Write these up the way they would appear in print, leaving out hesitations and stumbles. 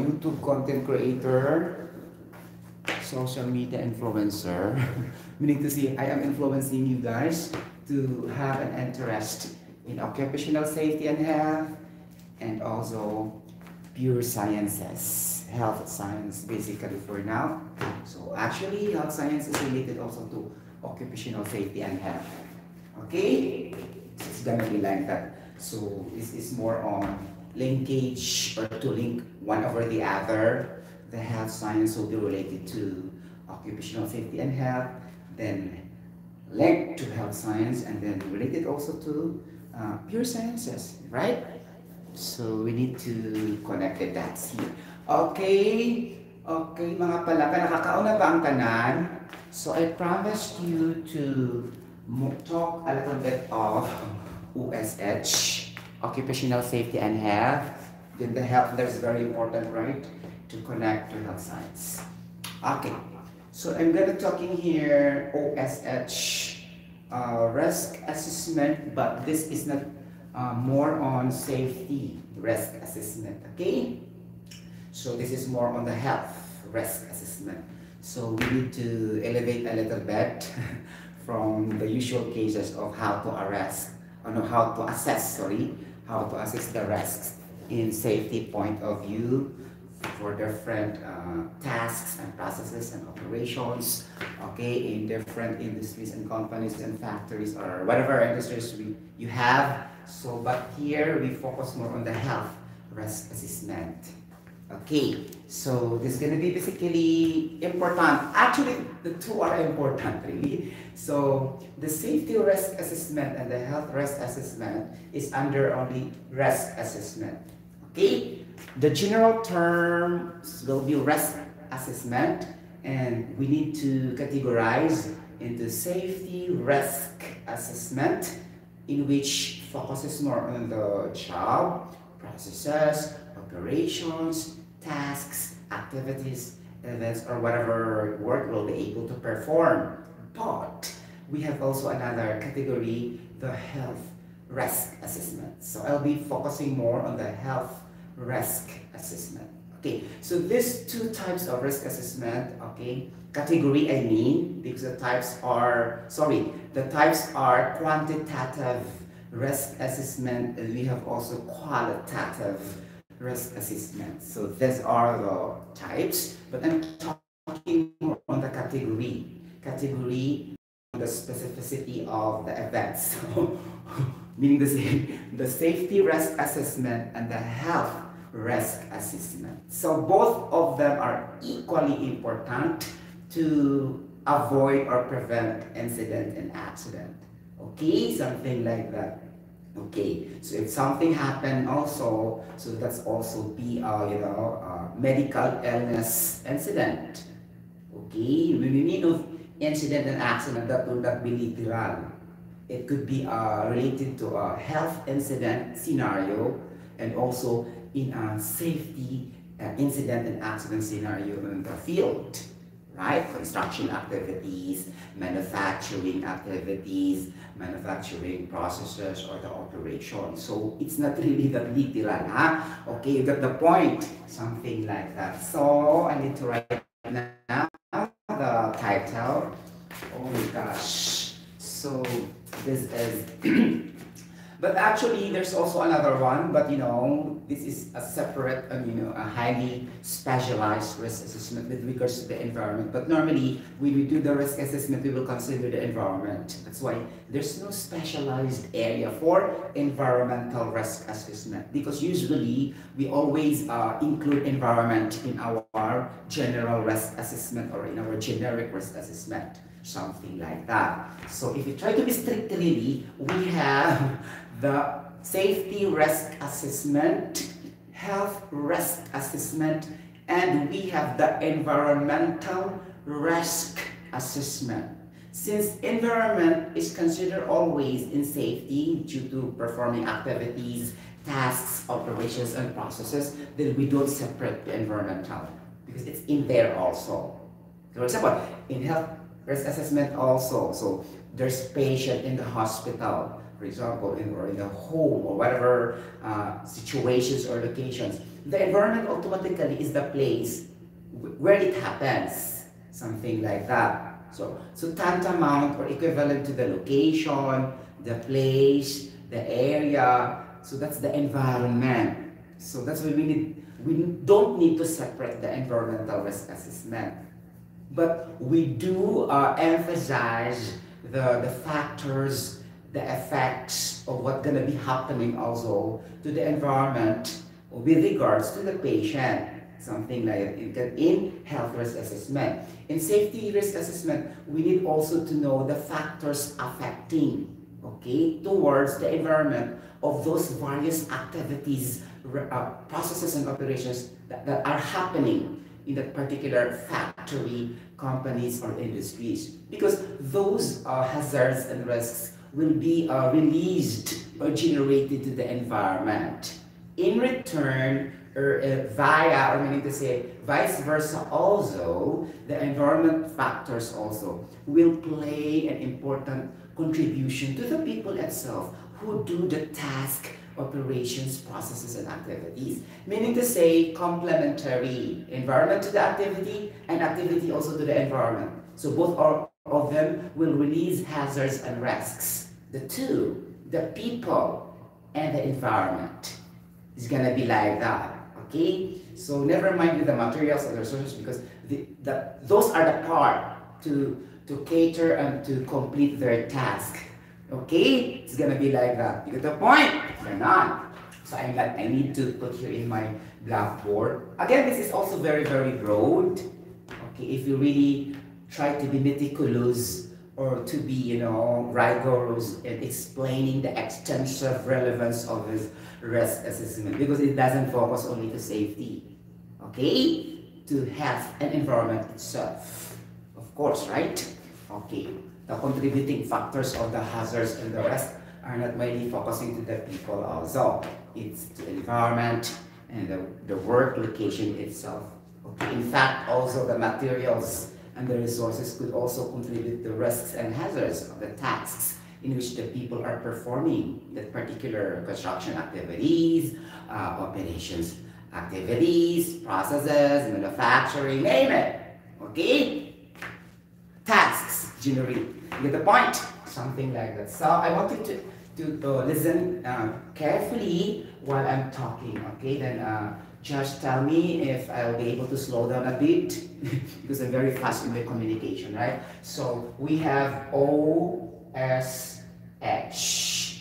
YouTube content creator, social media influencer, meaning to say I am influencing you guys to have an interest in occupational safety and health, and also pure sciences, health science basically for now. So actually health science is related also to occupational safety and health. Okay? It's gonna be like that. So this is more on linkage, or to link one over the other. The health science will be related to occupational safety and health, then linked to health science, and then related also to pure sciences, right? So we need to connect the dots here. Okay, okay mga palaka, nakakauna ba ang tanan? So I promised you to talk a little bit of OSH, occupational safety and health. Then the health, that's very important, right? To connect to health science. Okay, so I'm gonna talking here OSH risk assessment, but this is not more on safety risk assessment. Okay, so this is more on the health risk assessment. So we need to elevate a little bit from the usual cases of how to how to assess the risks in safety point of view for different tasks and processes and operations, okay, in different industries and companies and factories or whatever industries you have. So, but here we focus more on the health risk assessment. Okay, so this is going to be basically important. Actually, the two are important really. So the safety risk assessment and the health risk assessment is under only risk assessment. Okay, the general terms will be risk assessment, and we need to categorize into safety risk assessment, in which focuses more on the job, processes, operations, tasks, activities, events, or whatever work will be able to perform. But we have also another category, the health risk assessment. So I'll be focusing more on the health risk assessment. Okay, so these two types of risk assessment, okay, category I mean, because the types are quantitative risk assessment, and we have also qualitative risk assessment. So these are the types, but I'm talking more on the category on the specificity of the events. So, meaning the safety risk assessment and the health risk assessment. So both of them are equally important to avoid or prevent incident and accident. Okay, something like that. Okay, so if something happened also, so that's also be a medical illness incident. Okay, when we mean of incident and accident, that will not be literal. It could be related to a health incident scenario, and also in a safety incident and accident scenario in the field, right? Construction activities, manufacturing activities, manufacturing processes, or the operation. So it's not really that literal, huh? Okay, you got the point, something like that. So I need to write now the title. Oh my gosh, so this is but actually there's also another one, but this is a separate a highly specialized risk assessment with regards to the environment. But normally when we do the risk assessment, we will consider the environment. That's why there's no specialized area for environmental risk assessment, because usually we always include environment in our general risk assessment or in our generic risk assessment, something like that. So if you try to be strictly, we have the safety risk assessment, health risk assessment, and we have the environmental risk assessment. Since environment is considered always in safety due to performing activities, tasks, operations, and processes, then we don't separate the environmental because it's in there also. For example, in health risk assessment also, so there's patient in the hospital, for example, or in the home or whatever situations or locations, The environment automatically is the place where it happens, something like that. So tantamount or equivalent to the location, the place, the area. So that's the environment. So that's why we don't need to separate the environmental risk assessment. But we do emphasize the factors, the effects of what's going to be happening also to the environment with regards to the patient. Something like in health risk assessment. In safety risk assessment, we need also to know the factors affecting, okay, towards the environment of those various activities, processes and operations that are happening in that particular factory, companies or industries. Because those hazards and risks will be released or generated to the environment. In return, or meaning to say vice versa also, the environment factors also will play an important contribution to the people itself who do the task, operations, processes, and activities. Meaning to say complementary, environment to the activity and activity also to the environment. So both of them will release hazards and risks. The two, the people and the environment, is gonna be like that. Okay, so never mind with the materials or the resources, because those are the part to cater and to complete their task. Okay, it's gonna be like that. You get the point? They're not. So I need to put here in my blackboard. Again, this is also very, very broad. Okay, if you really try to be meticulous or to be, you know, rigorous in explaining the extensive relevance of this risk assessment, because it doesn't focus only to safety, okay, to health and environment itself, of course, right? Okay, the contributing factors of the hazards and the rest are not mainly focusing to the people also. It's the environment and the work location itself. Okay, in fact, also the materials and the resources could also contribute to risks and hazards of the tasks in which the people are performing that particular construction activities, operations activities, processes, manufacturing, name it. Okay? Tasks generate. You get the point? Something like that. So I want you to listen carefully while I'm talking. Okay? Then just tell me if I'll be able to slow down a bit because I'm very fast in the communication, right? So we have OSH,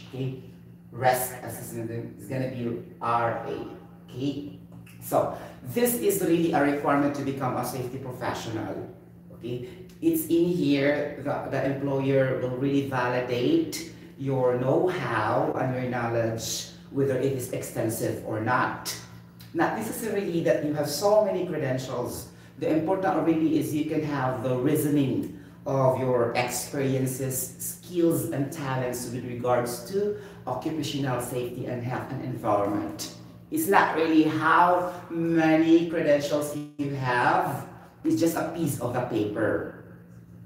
okay? Risk Assessment is gonna be RA, okay? So this is really a requirement to become a safety professional, okay? It's in here, the employer will really validate your know-how and your knowledge, whether it is extensive or not. Not necessarily that you have so many credentials. The important really is you can have the reasoning of your experiences, skills, and talents with regards to occupational safety and health and environment. It's not really how many credentials you have, it's just a piece of the paper.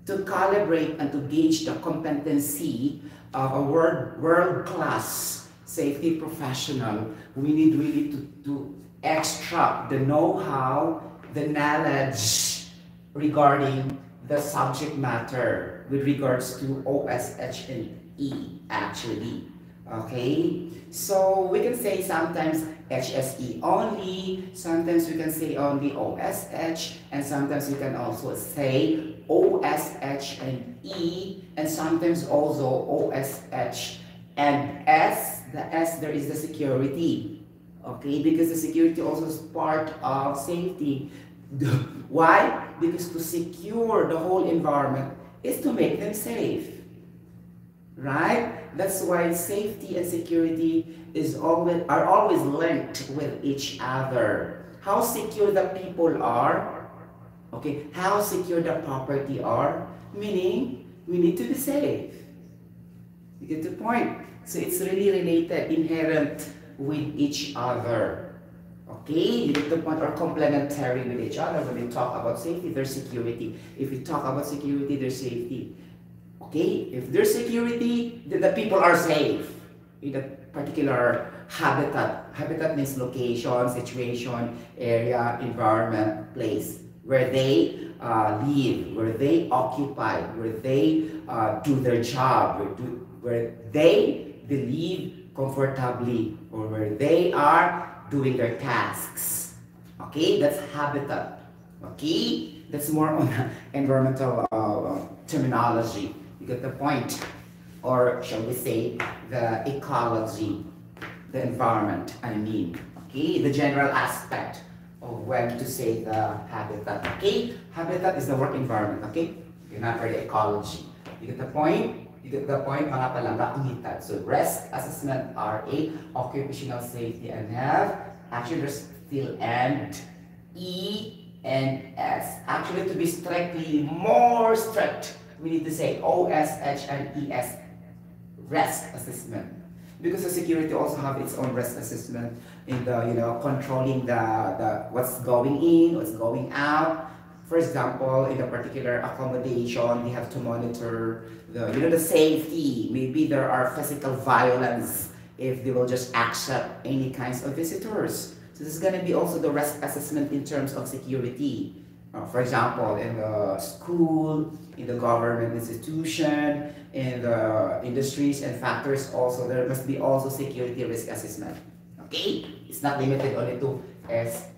To calibrate and to gauge the competency of a world-class safety professional, we need really to extract the know-how, the knowledge regarding the subject matter with regards to OSH and E actually. Okay, so we can say sometimes HSE only, sometimes we can say only OSH, and sometimes we can also say OSH and E, and sometimes also OSH and S. The S, there is the security. Okay, because the security also is part of safety. Why? Because to secure the whole environment is to make them safe. Right? That's why safety and security are always linked with each other. How secure the people are, okay, how secure the property are, meaning we need to be safe. You get the point? So it's really related, inherent with each other. Okay, you get the point, or complementary with each other. When we talk about safety, there's security. If we talk about security, there's safety. Okay, if there's security, then the people are safe in that particular habitat. Habitat means location, situation, area, environment, place, where they live, where they occupy, where they do their job, where they live comfortably, or where they are doing their tasks. Okay, that's habitat. Okay, that's more on environmental terminology. You get the point? Or shall we say the ecology, the environment, I mean. Okay, the general aspect of when to say the habitat. Okay, habitat is the work environment. Okay, you're not for the ecology. You get the point? You get the point, mga palangga kumitan. So risk assessment, RA, occupational safety and health. Actually, there's still and E and S. Actually, to be strictly more strict, we need to say OSH and ES, risk assessment. Because the security also have its own risk assessment in the, controlling the what's going in, what's going out. For example, in a particular accommodation, they have to monitor the safety. Maybe there are physical violence if they will just accept any kinds of visitors. So this is going to be also the risk assessment in terms of security. For example, in the school, in the government institution, in the industries and factors also, there must be also security risk assessment. Okay? It's not limited only to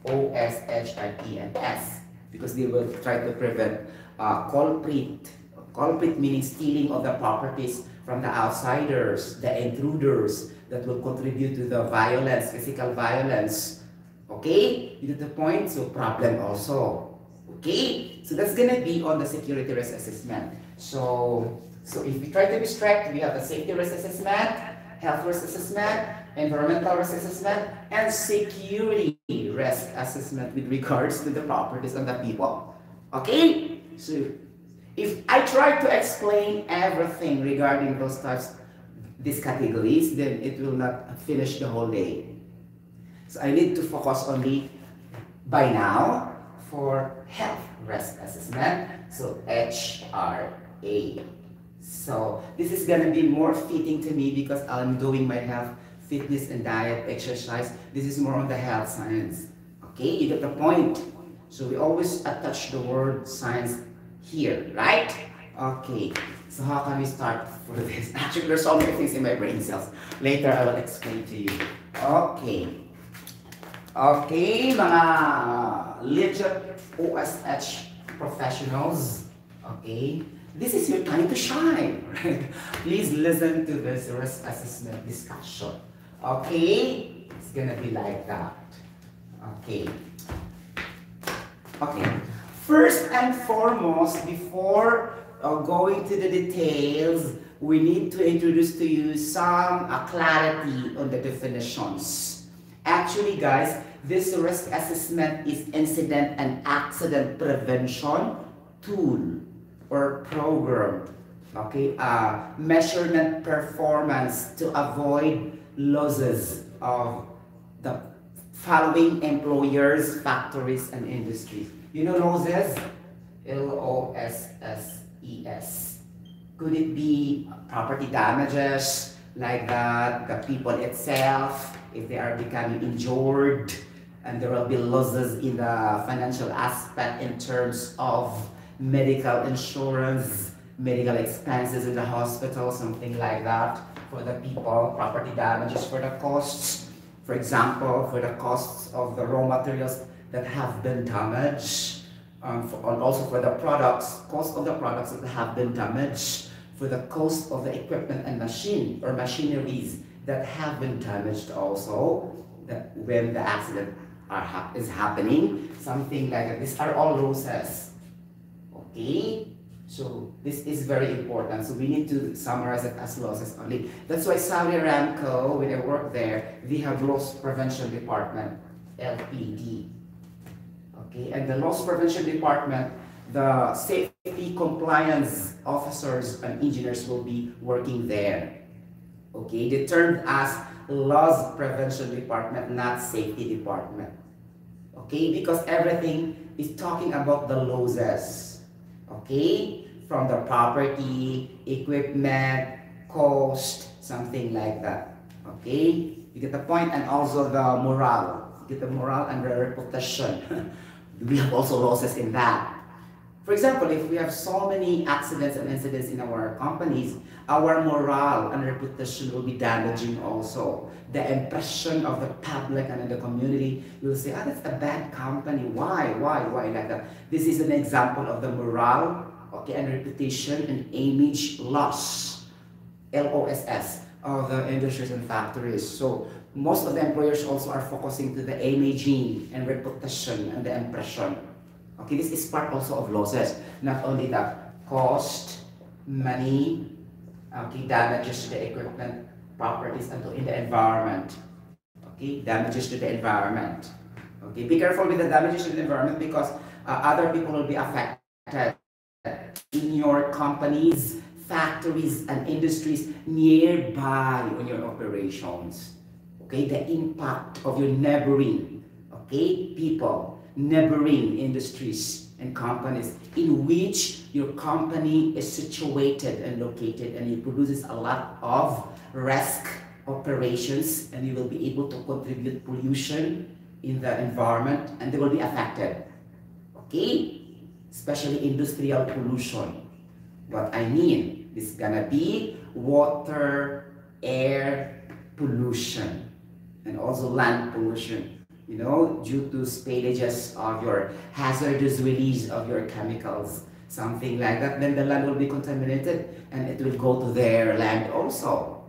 OSH, and ENS, because they will try to prevent culprit. Culprit meaning stealing of the properties from the outsiders, the intruders that will contribute to the violence, physical violence. Okay? You get the point? So problem also. Okay, so that's gonna be on the security risk assessment. So if we try to be strict, we have the safety risk assessment, health risk assessment, environmental risk assessment, and security risk assessment with regards to the properties of the people. Okay, so if I try to explain everything regarding those types, these categories, then it will not finish the whole day. So I need to focus only by now for health risk assessment, so HRA. So this is gonna be more fitting to me because I'm doing my health, fitness and diet, exercise. This is more on the health science. Okay, you get the point. So we always attach the word science here, right? Okay, so how can we start for this? Actually, there's so many things in my brain cells. Later, I will explain to you. Okay. Okay, mga legit OSH professionals, okay, this is your time to shine, right? Please listen to this risk assessment discussion, okay? It's gonna be like that, okay? Okay, first and foremost, before going to the details, we need to introduce to you some clarity on the definitions. Actually, guys, this risk assessment is incident and accident prevention tool or program. Okay, measurement performance to avoid losses of the following employers, factories, and industries. You know losses? LOSSES. Could it be property damages like that, the people itself, if they are becoming injured, and there will be losses in the financial aspect in terms of medical insurance, medical expenses in the hospital, something like that for the people, property damages for the costs. For example, for the costs of the raw materials that have been damaged, and also for the products, cost of the products that have been damaged, for the cost of the equipment and machine or machineries that have been damaged also, that when the accident is happening, something like that. These are all losses. Okay? So this is very important. So we need to summarize it as losses only. That's why Saudi Aramco, when I work there, they have loss prevention department, LPD. Okay, and the loss prevention department, the safety compliance officers and engineers will be working there. Okay, they termed as loss prevention department, not safety department. Okay, because everything is talking about the losses. Okay, from the property, equipment, cost, something like that. Okay, You get the point, and also the morale. You get the morale and the reputation. We have also losses in that. For example, if we have so many accidents and incidents in our companies, our morale and reputation will be damaging also. The impression of the public and in the community will say, ah, that's a bad company. Why like that? This is an example of the morale, okay, and reputation and image loss, LOSS, of the industries and factories. So most of the employers also are focusing to the imaging and reputation and the impression. Okay, this is part also of losses. Not only the cost, money, okay, damages to the equipment, properties, and in the environment. Okay, damages to the environment. Okay, be careful with the damages to the environment because other people will be affected in your companies, factories, and industries nearby on your operations. Okay, the impact of your neighboring, okay, people, neighboring industries and companies in which your company is situated and located, and it produces a lot of risk operations, and you will be able to contribute pollution in the environment, and they will be affected. Okay, especially industrial pollution. What I mean is gonna be water, air pollution, and also land pollution. You know, due to spillages of your hazardous release of your chemicals, something like that, then the land will be contaminated and it will go to their land also.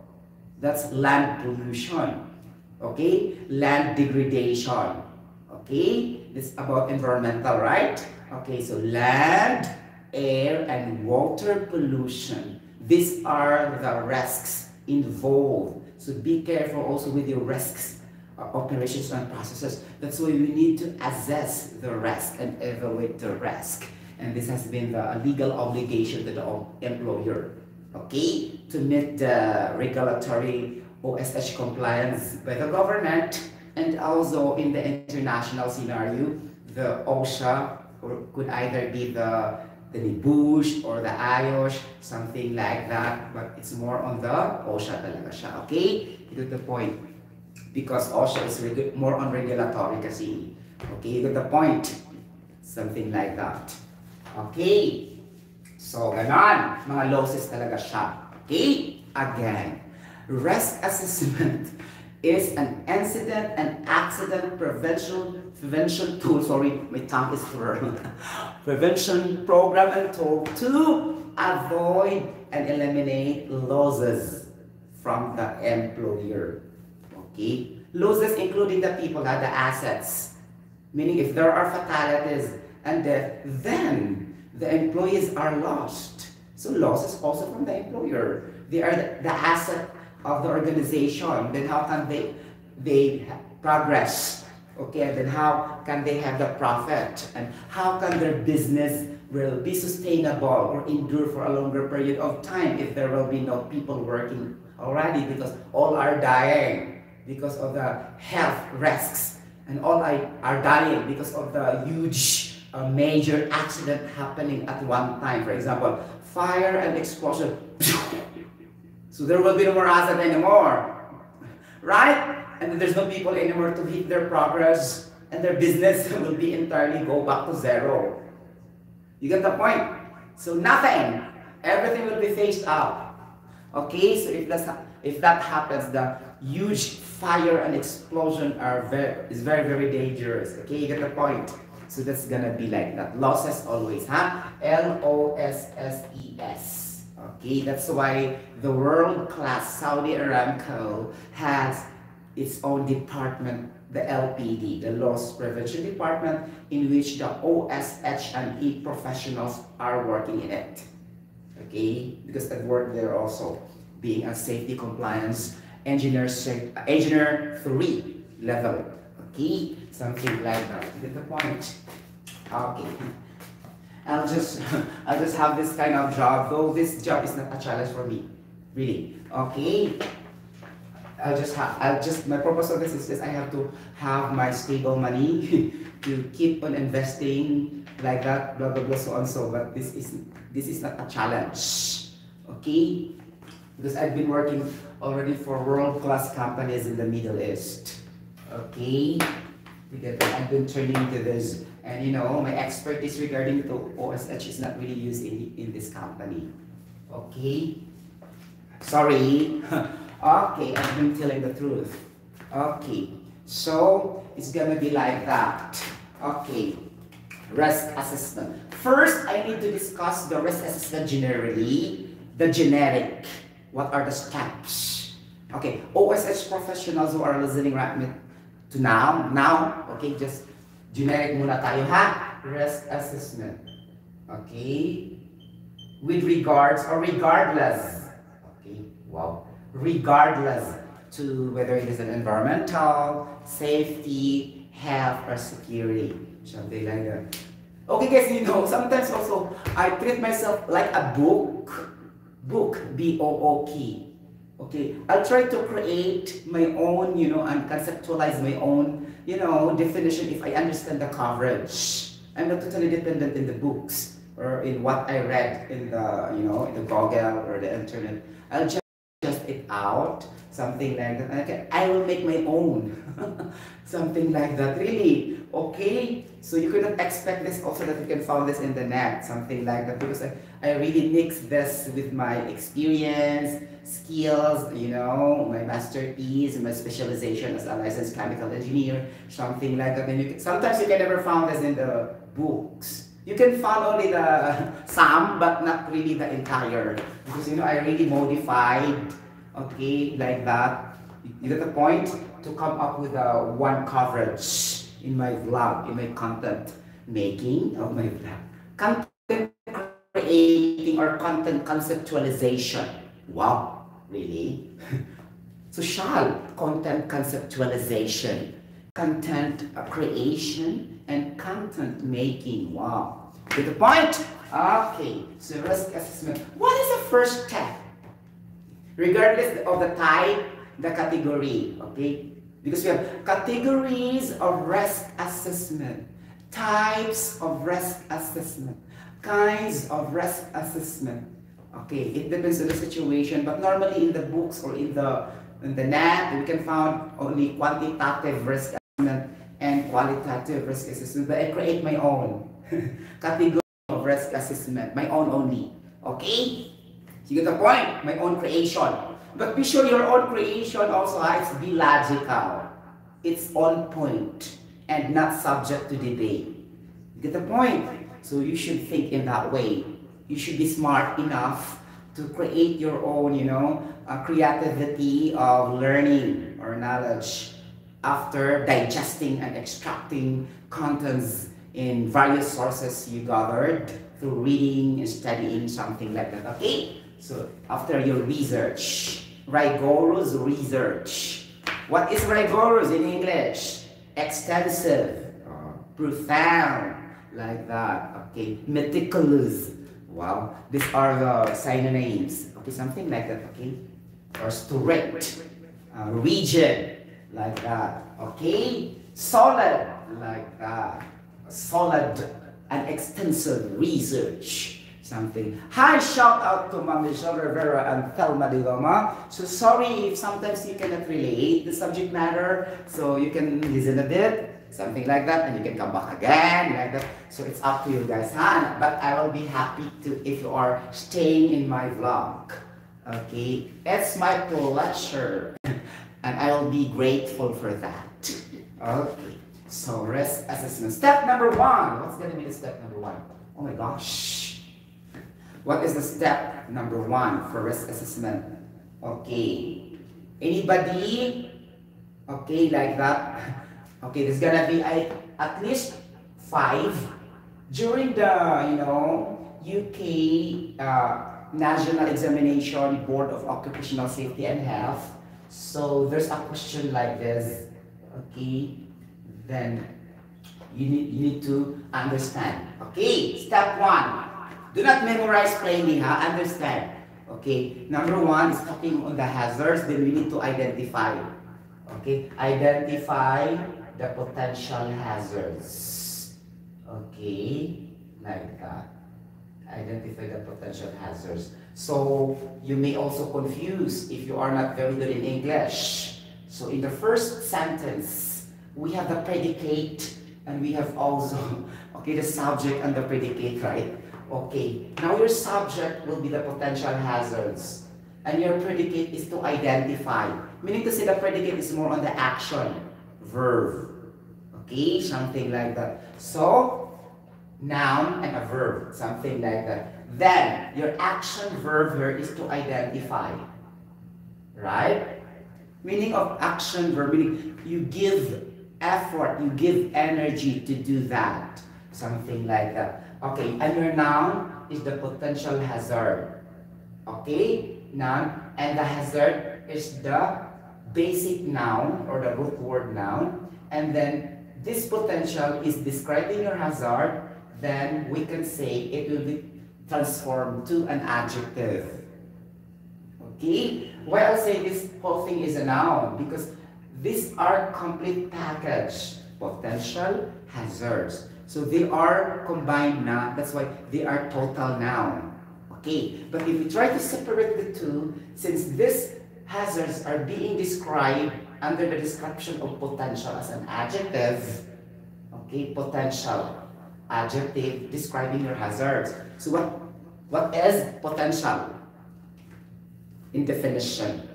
That's land pollution. Okay, land degradation. Okay, this is about environmental, right? Okay, so land, air, and water pollution. These are the risks involved. So be careful also with your risks, operations and processes. That's why we need to assess the risk and evaluate the risk. And this has been the legal obligation to the employer, okay, to meet the regulatory OSH compliance by the government, and also in the international scenario, the OSHA, or could either be the Nepomuceno or the IOSH, something like that, but it's more on the OSHA talaga siya, okay? You get the point. Because OSHA is more on regulatory kasi. Okay, you get the point. Something like that. Okay. So, ganon. Mga losses talaga siya. Okay? Again, risk assessment is an incident and accident prevention tool. Sorry, my tongue is swirled. Prevention program and tool to avoid and eliminate losses from the employer. Okay? Losses including the people, the assets. Meaning if there are fatalities and death, then the employees are lost. So losses also from the employer. They are the asset of the organization. Then how can they progress? Okay, and then how can they have the profit? And how can their business will be sustainable or endure for a longer period of time if there will be no people working already, because all are dying because of the health risks, and all are dying because of the huge major accident happening at one time. For example, fire and explosion. So there will be no more asset anymore, right? And there's no people anymore to hit their progress, and their business will be entirely go back to zero. You get the point? So nothing, everything will be phased out. Okay, so if that happens, the huge fire and explosion is very, very dangerous. Okay, you get the point? So that's gonna be like that. Losses always, huh? LOSSES. Okay, that's why the world-class Saudi Aramco has its own department, the LPD, the Loss Prevention Department, in which the OSH and E professionals are working in it. Okay, because I work there also, being a safety compliance engineer 3 level. Okay, something like that. You get the point? Okay. I'll just have this kind of job, though this job is not a challenge for me, really. Okay. My purpose of this is just I have to have my stable money to keep on investing like that, blah blah blah, so on so. But this is not a challenge. Okay. because I've been working already for world-class companies in the Middle East. Okay, because I've been turning into this, and you know, my expertise regarding to OSH is not really used in this company. Okay, sorry. Okay, I've been telling the truth. Okay, so it's gonna be like that. Okay, risk assessment. First, I need to discuss the risk assessment generally, the generic. What are the steps? Okay, OSH professionals who are listening right to now, okay, just generic muna tayo ha. Risk assessment. Okay, with regards or regardless. Okay, wow. Regardless to whether it is an environmental, safety, health, or security. Something like that. Okay guys, you know, sometimes also I treat myself like a book. B-O-O-K. Okay, I'll try to create my own, you know, and conceptualize my own, you know, definition if I understand the coverage. I'm not totally dependent in the books or in what I read in the, you know, in the Google or the internet. I'll just it out, something like that. Okay, I will make my own. Something like that, really. Okay, so you cannot expect this also that you can find this in the net, something like that, because I really mix this with my experience, skills, you know, my masterpiece, my specialization as a licensed chemical engineer, something like that. And sometimes you can never find this in the books. You can find only the some, but not really the entire, because you know I really modified, okay, like that. You get the point? To come up with a one coverage in my vlog, in my content making of my vlog. Content creating or content conceptualization. Wow, really? Social content conceptualization, content creation, and content making. Wow. Get the point? Okay, so risk assessment. What is the first step? Regardless of the type, the category, okay? Because we have categories of risk assessment, types of risk assessment, kinds of risk assessment. Okay, it depends on the situation, but normally in the books or in the net, we can find only quantitative risk assessment and qualitative risk assessment. But I create my own category of risk assessment, my own only. Okay? You get the point? My own creation. But be sure your own creation also has to be logical. It's on point and not subject to debate. You get the point? So you should think in that way. You should be smart enough to create your own, you know, creativity of learning or knowledge after digesting and extracting contents in various sources you gathered through reading and studying, something like that. Okay? So after your research, rigorous research. What is rigorous in English? Extensive, profound, like that. Okay, meticulous. Wow, these are the synonyms. Okay, something like that. Okay, or strict, rigid, like that. Okay, solid, like that. Solid and extensive research. Something. Hi, shout out to Ma'am Michelle Rivera and Thelma de Loma. So sorry if sometimes you cannot relate the subject matter, so you can listen a bit, something like that, and you can come back again, like that. So it's up to you guys, huh? But I will be happy to if you are staying in my vlog. Okay, it's my pleasure, and I will be grateful for that. Okay, so risk assessment. Step number one. What's gonna be the step number one? Oh my gosh. What is the step number one for risk assessment? Okay. Anybody? Okay, like that. Okay, there's gonna be at least 5 during the, you know, UK National Examination Board of Occupational Safety and Health. So there's a question like this. Okay, then you need to understand. Okay, step 1. Do not memorize plainly, huh? Understand. Okay, number 1 is talking on the hazards, then we need to identify. Okay, identify the potential hazards. Okay, like that. Identify the potential hazards. So you may also confuse if you are not very good in English. So in the first sentence, we have the predicate and we have also, okay, the subject and the predicate, right? Okay, now your subject will be the potential hazards and your predicate is to identify. Meaning to say the predicate is more on the action, verb. Okay, something like that. So, noun and a verb, something like that. Then, your action verb here is to identify. Right? Meaning of action verb, meaning you give effort, you give energy to do that. Something like that. Okay, and your noun is the potential hazard. Okay, noun, and the hazard is the basic noun or the root word noun. And then this potential is describing your hazard, then we can say it will be transformed to an adjective. Okay? Why I'll say this whole thing is a noun? Because these are complete package. Potential, hazards. So they are combined now. That's why they are total noun. Okay? But if we try to separate the two, since these hazards are being described under the description of potential as an adjective, okay, potential, adjective describing your hazards. So what is potential in definition?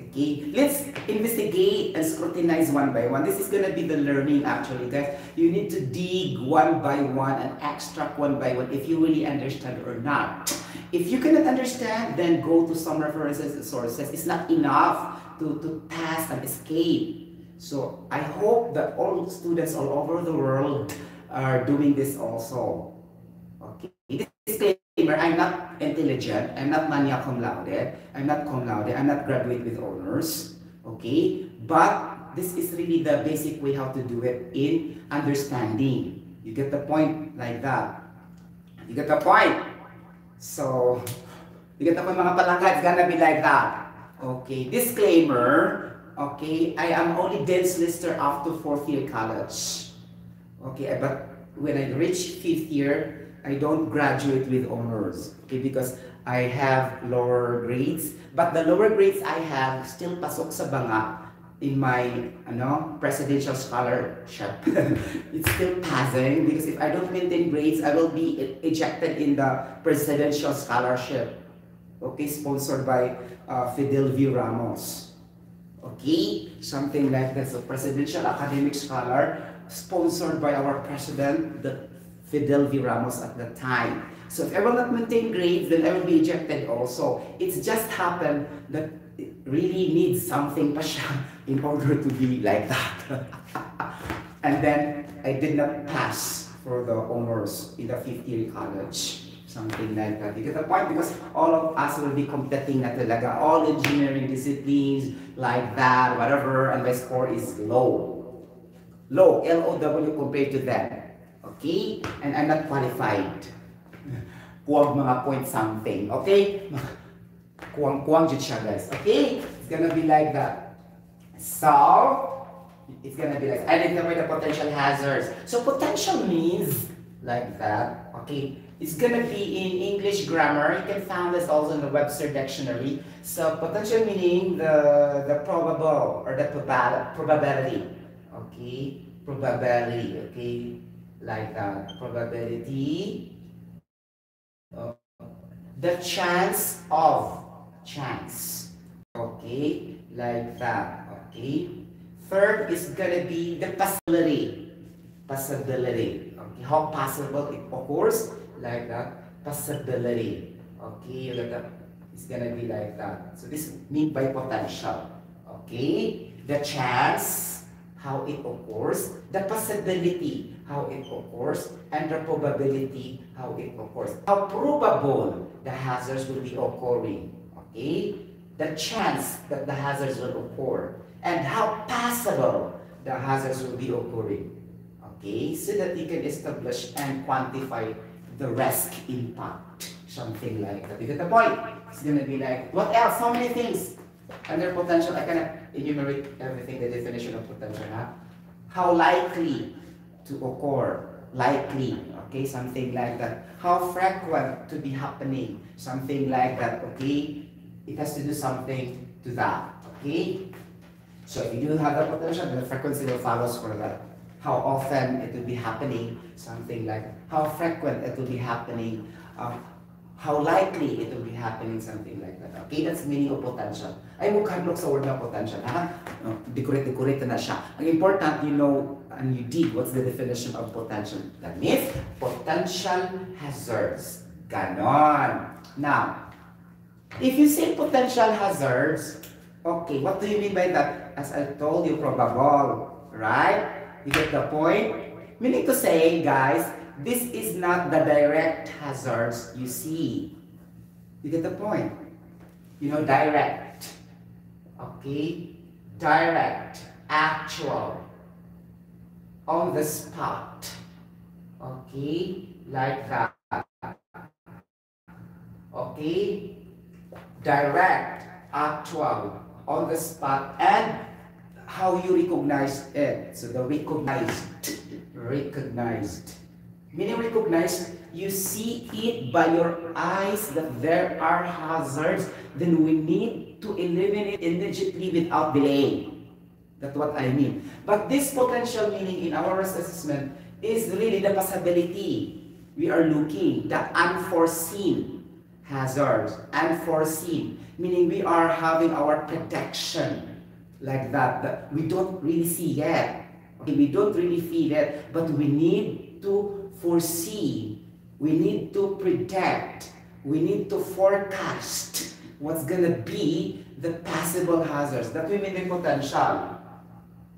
Okay, let's investigate and scrutinize one by one. This is going to be the learning actually, guys. You need to dig one by one and extract one by one if you really understand or not. If you cannot understand, then go to some references and sources. It's not enough to pass and escape. So I hope that all students all over the world are doing this also. Okay. Disclaimer, I'm not intelligent, I'm not magna cum laude, I'm not cum laude, I'm not graduate with honors. Okay? But this is really the basic way how to do it in understanding. You get the point like that. You get the point? So, you get the point mga palangga, it's gonna be like that. Okay, disclaimer, okay, I am only dense lister after 4th year college. Okay, but when I reach 5th year, I don't graduate with honors. Okay, because I have lower grades. But the lower grades I have still pasok sa banga in my presidential scholarship. It's still passing because if I don't maintain grades, I will be ejected in the presidential scholarship. Okay, sponsored by Fidel V. Ramos. Okay, something like that. So presidential academic scholar sponsored by our president, the Fidel V. Ramos at the time. So if I will not maintain grades, then I will be ejected also. It's just happened that it really needs something pa siya in order to be like that. And then I did not pass for the honors in the 5th year college. Something like that. You get the point? Because all of us will be competing na talaga. All engineering disciplines like that, whatever, and my score is low. Low, L-O-W compared to them. Okay? And I'm not qualified. Kuwag mga point something. Okay? Kuwang-kuwang jud siya, guys. Okay? It's gonna be like that. So, it's gonna be like, identify the potential hazards. So, potential means like that. Okay? It's gonna be in English grammar. You can find this also in the Webster dictionary. So, potential meaning the probable or the probability. Okay? Probability. Okay? Like that. Probability. The chance of. Chance. Okay? Like that. Okay? Third is gonna be the possibility. Possibility. Okay? How possible it occurs? Like that. Possibility. Okay? You get that? It's gonna be like that. So this means by potential. Okay? The chance, how it occurs. The possibility, how it occurs. And the probability, how it occurs. How probable the hazards will be occurring. Okay? The chance that the hazards will occur. And how possible the hazards will be occurring. Okay? So that you can establish and quantify the risk impact. Something like that. You get the point? It's going to be like, what else? How many things? Under potential, I cannot enumerate everything, the definition of potential. Huh? How likely to occur. Likely. Okay, something like that. How frequent to be happening? Something like that, okay? It has to do something to that, okay? So if you do have the potential, the frequency will follow for that. How often it will be happening, something like how frequent it will be happening, how likely it will be happening, something like that. Okay, that's meaning of potential. Ay, mukhadlok sa word na potential, ha? Decorate na siya. Ang important, you know, and you did, what's the definition of potential? That means, potential hazards. Ganon. Now, if you say potential hazards, okay, what do you mean by that? As I told you, probable, right? You get the point? Meaning to say, guys, this is not the direct hazards you see. You get the point? You know, direct. Okay? Direct. Actual. On the spot. Okay? Like that. Okay? Direct. Actual. On the spot. And how you recognize it. So the recognized. Recognized. Meaning recognized, you see it by your eyes that there are hazards, then we need to eliminate immediately without delay. That's what I mean. But this potential meaning in our risk assessment is really the possibility. We are looking the unforeseen hazards. Unforeseen, meaning we are having our protection like that we don't really see yet. Okay, we don't really feel it, but we need to foresee, we need to predict, we need to forecast what's gonna be the possible hazards. That we mean the potential.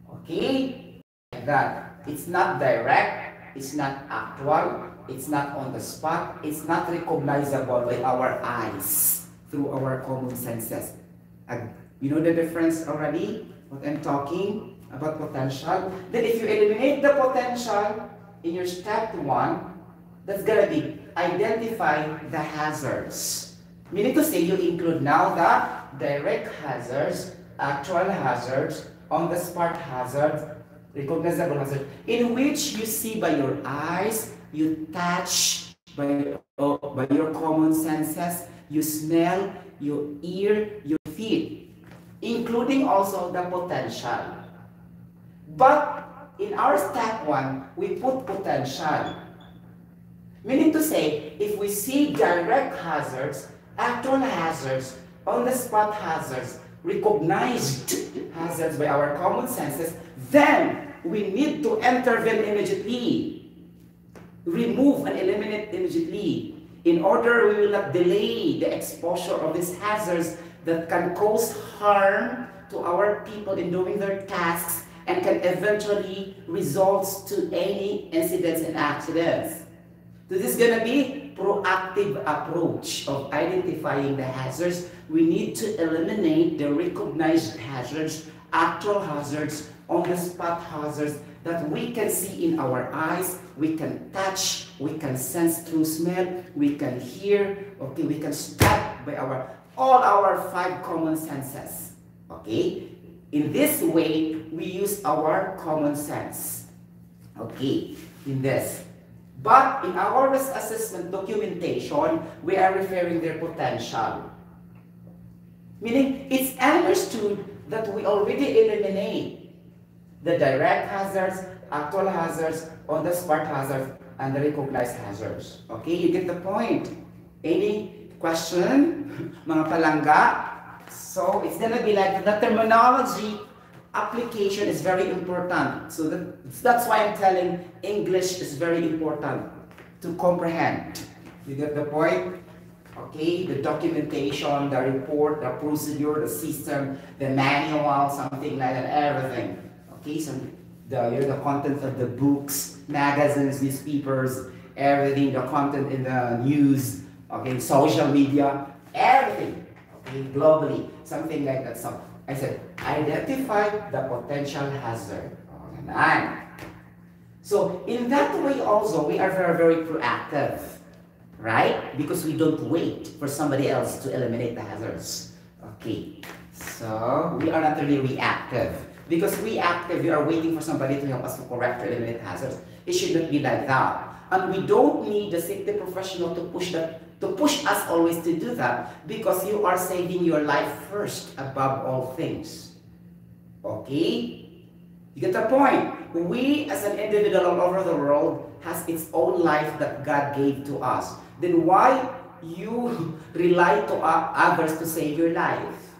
Okay? Like that. It's not direct, it's not actual, it's not on the spot, it's not recognizable by our eyes through our common senses. You know the difference already? What I'm talking about potential? Then if you eliminate the potential in your step 1, that's gonna be identify the hazards. Meaning to say you include now the direct hazards, actual hazards, on the spot hazards, recognizable hazards, in which you see by your eyes, you touch by your common senses, you smell, your ear, your feet, including also the potential. But in our step 1, we put potential. Meaning to say, if we see direct hazards, actual hazards, on-the-spot hazards, recognized hazards by our common senses, then we need to intervene immediately. Remove and eliminate immediately. In order we will not delay the exposure of these hazards that can cause harm to our people in doing their tasks and can eventually result to any incidents and accidents. So this is going to be proactive approach of identifying the hazards. We need to eliminate the recognized hazards, actual hazards, on-the-spot hazards that we can see in our eyes, we can touch, we can sense through smell, we can hear, okay, we can stop by all our 5 common senses. Okay? In this way, we use our common sense. Okay, in this. But in our risk assessment documentation, we are referring their potential. Meaning, it's understood that we already eliminate the direct hazards, actual hazards, on-the-spot hazards, and the recognized hazards. Okay, you get the point. Any question? Mga palangga? So it's gonna be like the terminology application is very important. So that's why I'm telling English is very important to comprehend. You get the point? Okay, the documentation, the report, the procedure, the system, the manual, something like that, everything. Okay, so the content of the books, magazines, newspapers, everything, the content in the news, okay, social media, everything, okay, globally, something like that. So I said, identify the potential hazard. Okay. So in that way also, we are very, very proactive, right? Because we don't wait for somebody else to eliminate the hazards. Okay, so we are not really reactive. Because reactive, we are waiting for somebody to help us to correct or eliminate hazards. It should not be like that. And we don't need the safety professional to push us always to do that, because you are saving your life first above all things. Okay? You get the point? We as an individual all over the world has its own life that God gave to us. Then why you rely to others to save your life?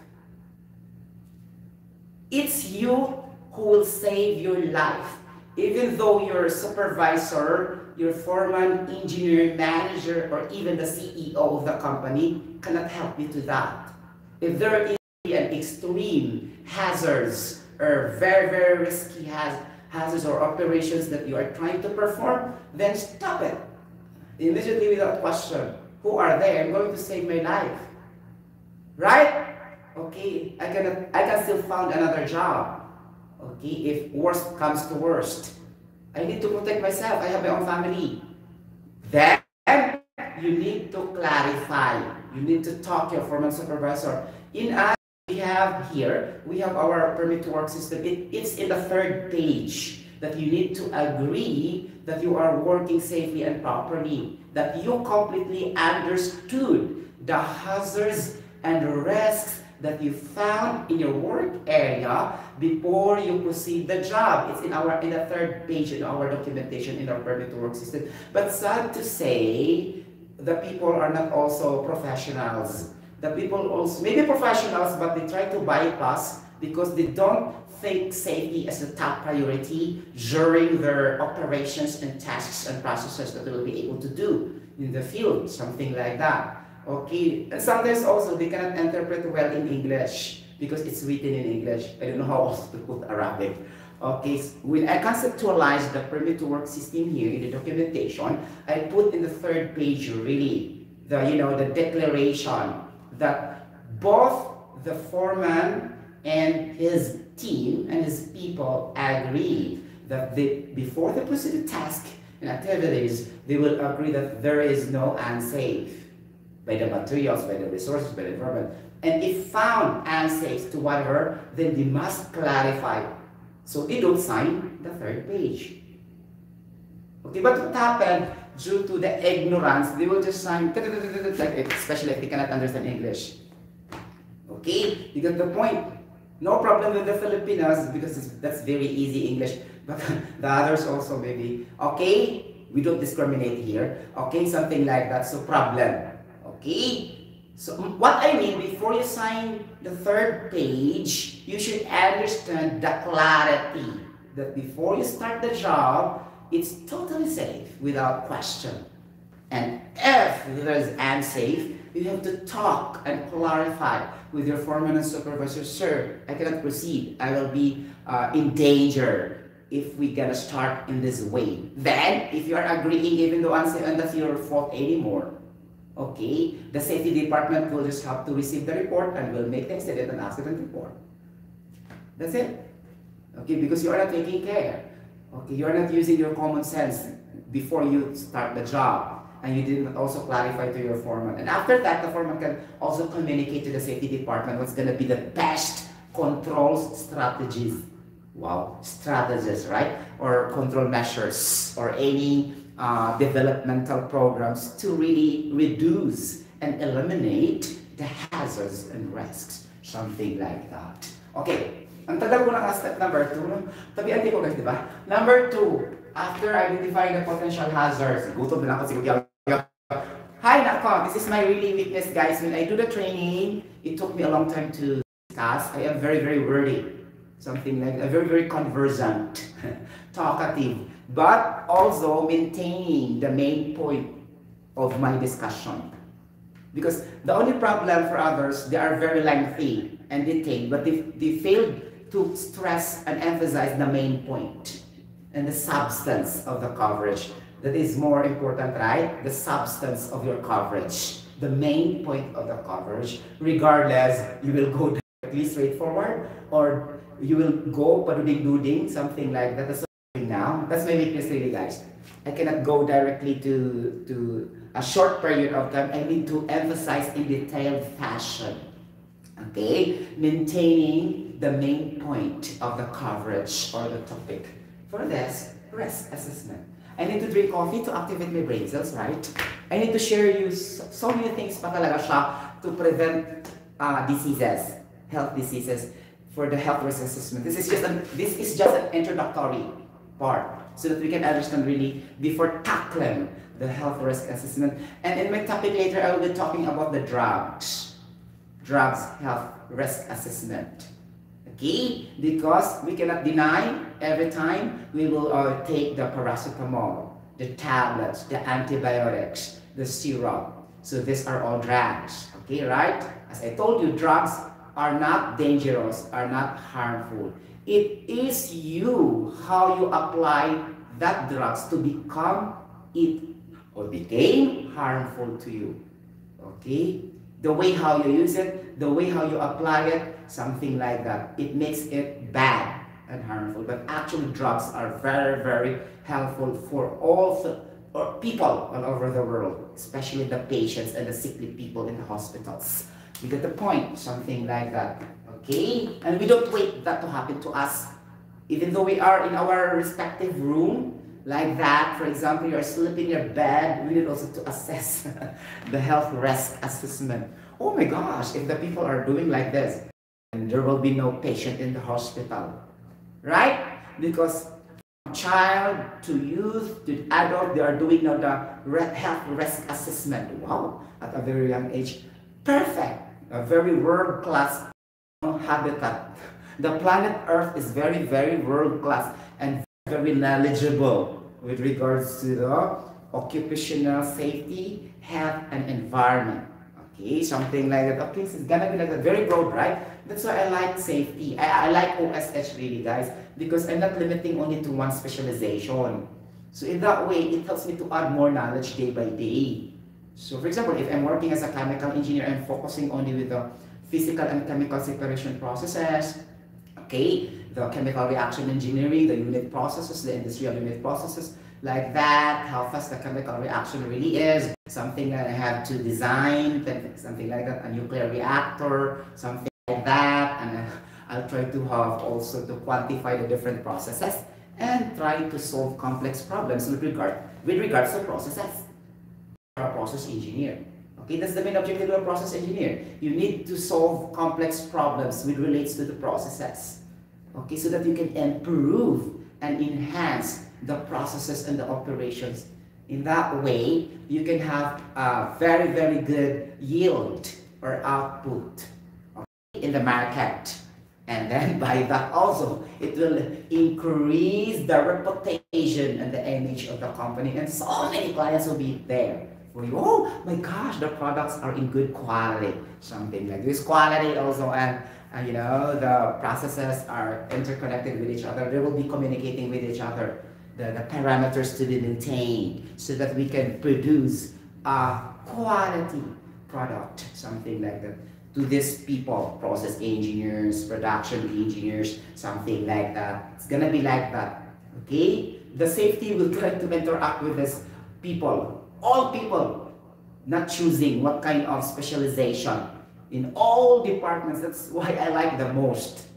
It's you who will save your life. Even though your supervisor, your foreman, engineer, manager, or even the CEO of the company cannot help you to that. If there is an extreme hazards or very, very risky hazards or operations that you are trying to perform, then stop it. Immediately without question. Who are they? I'm going to save my life. Right? Okay, I can still find another job. Okay, if worst comes to worst, I need to protect myself. I have my own family. Then you need to clarify. You need to talk to your foreman supervisor. In us, we have our permit to work system. It's in the third page that you need to agree that you are working safely and properly, that you completely understood the hazards and risks that you found in your work area before you proceed the job. It's in the third page in our documentation in our permit to work system. But sad to say, the people are not also professionals. The people also maybe professionals, but they try to bypass because they don't think safety as a top priority during their operations and tasks and processes that they will be able to do in the field, something like that. Okay, and sometimes also they cannot interpret well in English because it's written in English. I don't know how else to put Arabic. Okay, so when I conceptualize the permit to work system here in the documentation, I put in the third page really the declaration that both the foreman and his team and his people agree that before they proceed to task and activities, they will agree that there is no unsafe by the materials, by the resources, by the environment. And if found unsafe to whatever, then they must clarify. So they don't sign the third page. Okay, but what happened due to the ignorance, they will just sign, especially if they cannot understand English. Okay, you get the point. No problem with the Filipinos because that's very easy English, but the others also maybe. Okay, we don't discriminate here. Okay, something like that, so problem. Okay, so what I mean, before you sign the third page, you should understand the clarity that before you start the job, it's totally safe without question. And if there is unsafe, you have to talk and clarify with your foreman and supervisor. Sir, I cannot proceed. I will be in danger if we gonna start in this way. Then, if you are agreeing, even though unsafe, and that's your fault anymore. Okay, the safety department will just have to receive the report and will make the incident an accident report. That's it. Okay, because you are not taking care. Okay, you are not using your common sense before you start the job. And you didn't also clarify to your foreman. And after that, the foreman can also communicate to the safety department what's going to be the best control strategies. Wow, strategies, right? Or control measures or any developmental programs to really reduce and eliminate the hazards and risks. Something like that. Okay, ang tagal ko na step number 2. Tabihan ko guys, di ba? Number 2, after identifying the potential hazards, gutom na ako siguro. Hi, Nako. This is my really weakness, guys. When I do the training, it took me a long time to discuss. I am very, very wordy. Something like that. Very, very conversant, talkative, but also maintaining the main point of my discussion. Because the only problem for others, they are very lengthy and detailed, but they failed to stress and emphasize the main point and the substance of the coverage. That is more important, right? The substance of your coverage, the main point of the coverage. Regardless, you will go directly straightforward or you will go paduding-duding, something like that. That's what I'm doing now. That's my weakness really, guys. I cannot go directly to a short period of time. I need to emphasize in detailed fashion. Okay? Maintaining the main point of the coverage or the topic for this risk assessment. I need to drink coffee to activate my brain cells, right? I need to share you so many things pa talaga siya to prevent diseases, health diseases for the health risk assessment. This is just an introductory part so that we can understand really before tackling the health risk assessment. And in my topic later, I will be talking about the drugs health risk assessment. Okay, because we cannot deny every time we will take the paracetamol, the tablets, the antibiotics, the syrup. So these are all drugs. Okay, right? As I told you, drugs are not dangerous, are not harmful. It is you, how you apply that drugs to become it or became harmful to you. Okay? The way how you use it, the way how you apply it, something like that. It makes it bad and harmful. But actually drugs are very, very helpful for all people all over the world, especially the patients and the sickly people in the hospitals. You get the point, something like that. Okay? And we don't wait that to happen to us. Even though we are in our respective room, like that, for example, you are sleeping in your bed, we need also to assess the health risk assessment. Oh my gosh, if the people are doing like this, then there will be no patient in the hospital. Right? Because child to youth to adult, they are doing now the health risk assessment. Wow, at a very young age. Perfect. A very world-class habitat. The planet Earth is very, very world-class and very knowledgeable with regards to the occupational safety, health, and environment. Okay, something like that. Okay, so it's gonna be like that, very broad, right? That's why I like safety. I like OSH really, guys, because I'm not limiting only to one specialization. So in that way, it helps me to add more knowledge day by day. So for example, if I'm working as a chemical engineer, I'm focusing only with the physical and chemical separation processes. Okay, the chemical reaction engineering, the unit processes, the industrial unit processes, like that, how fast the chemical reaction really is, something that I have to design, something like that, a nuclear reactor, something like that, and I'll try to have also to quantify the different processes and try to solve complex problems with regards to processes. A process engineer. Okay, that's the main objective of a process engineer. You need to solve complex problems which relates to the processes. Okay, so that you can improve and enhance the processes and the operations. In that way, you can have a very, very good yield or output, okay, in the market. And then by that also, it will increase the reputation and the image of the company, and so many clients will be there. Oh my gosh, the products are in good quality, something like this. Quality also, and you know, the processes are interconnected with each other. They will be communicating with each other. The parameters to be maintained so that we can produce a quality product, something like that. To these people, process engineers, production engineers, something like that. It's gonna be like that. Okay? The safety will try to interact with these people. All people, not choosing what kind of specialization in all departments. That's why I like the most.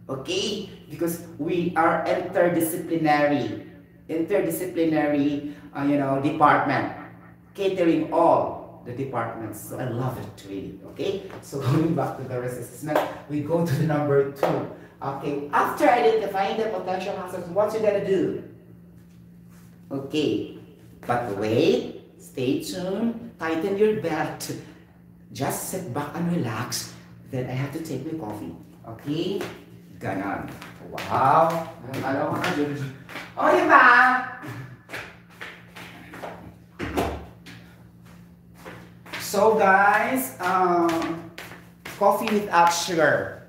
Okay? Because we are interdisciplinary, you know, department, catering all the departments. So I love it really. Okay? So going back to the risk assessment, we go to the number 2. Okay, after identifying the potential hazards, what you gotta do? Okay, but wait. Stay tuned, tighten your belt, just sit back and relax. Then I have to take my coffee. Okay? Ganon. Wow! Oh, diba? So guys, coffee without sugar.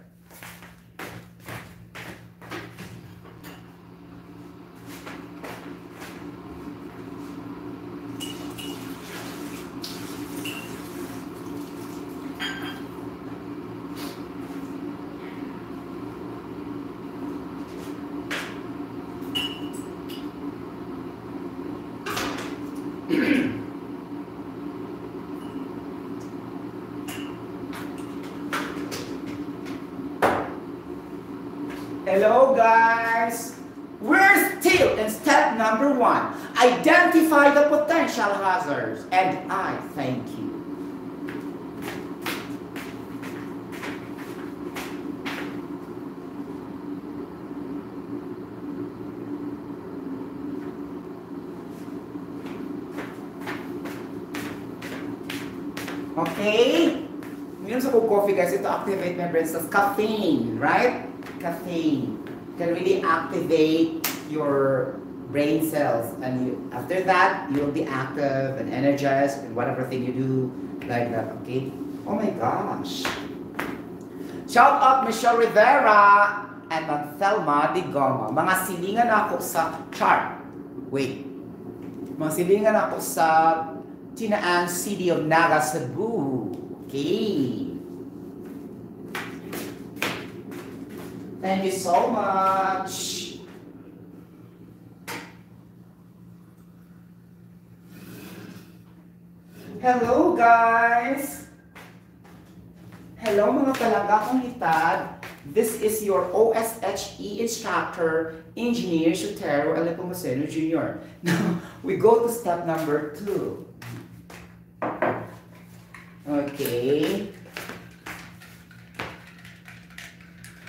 Hello guys, we're still in step number 1. identify the potential hazards, and I thank you. Okay? Minum sa coffee guys, ito activate my brain cells. Caffeine, right? Caffeine can really activate your brain cells, and after that you will be active and energized in whatever thing you do like that. Okay? Oh my gosh! Shout out Michelle Rivera and Thelma Di Goma. Mga silingan ako sa chart. Wait. Mga silingan ako sa Tinaan City of Naga, Cebu. Okay. Thank you so much. Hello guys. Hello mga kalagakong hitad. This is your OSHE instructor, Engineer Sotero and Nepomuceno Jr. Now, we go to step number 2. Okay.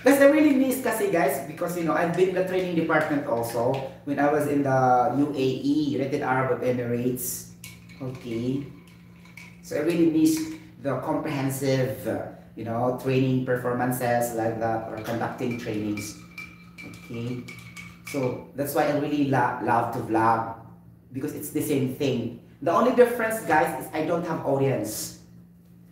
That's I really miss kasi guys, because you know, I've been in the training department also when I was in the UAE, United Arab Emirates. Okay. So I really miss the comprehensive, you know, training performances like that, or conducting trainings. Okay. So that's why I really love to vlog, because it's the same thing. The only difference guys is I don't have audience.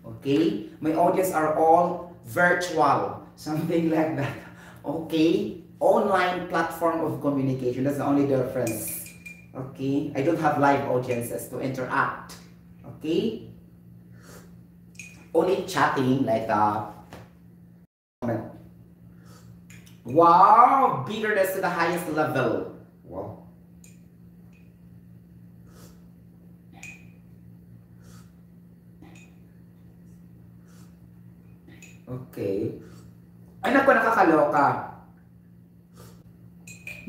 Okay? My audience are all virtual. Something like that. Okay? Online platform of communication. That's the only difference. Okay? I don't have live audiences to interact. Okay? Only chatting like that. Wow! Bitterness to the highest level. Wow. Okay. Ay naku, nakakaloka.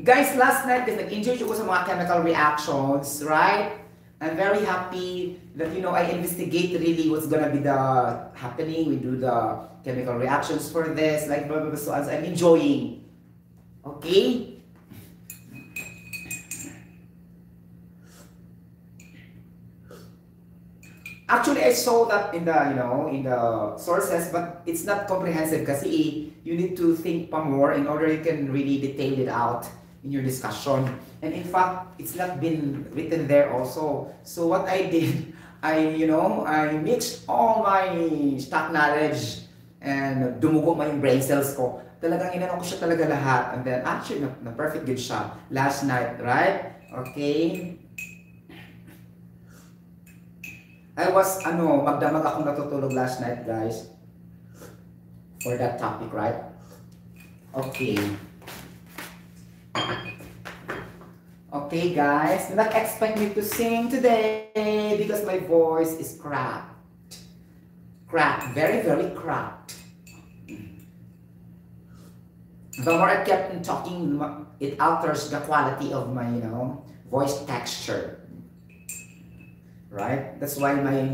Guys, last night, nag-enjoy ko sa mga chemical reactions, right? I'm very happy that, you know, I investigate really what's gonna be the happening. We do the chemical reactions for this, like blah, blah, blah. So as I'm enjoying. Okay? Actually, I saw that in the, you know, in the sources, but it's not comprehensive kasi you need to think pa more in order you can really detail it out in your discussion. And in fact, it's not been written there also. So what I did, I mixed all my stock knowledge and dumugo mo yung brain cells ko. Talagang inano ko siya talaga lahat. And then actually, na perfect good siya last night, right? Okay. I was, magdamag akong natutulog last night, guys. For that topic, right? Okay. Okay, guys. Do not expect me to sing today because my voice is cracked. Cracked. Very, very cracked. The more I kept on talking, it alters the quality of my, voice texture. Right? That's why my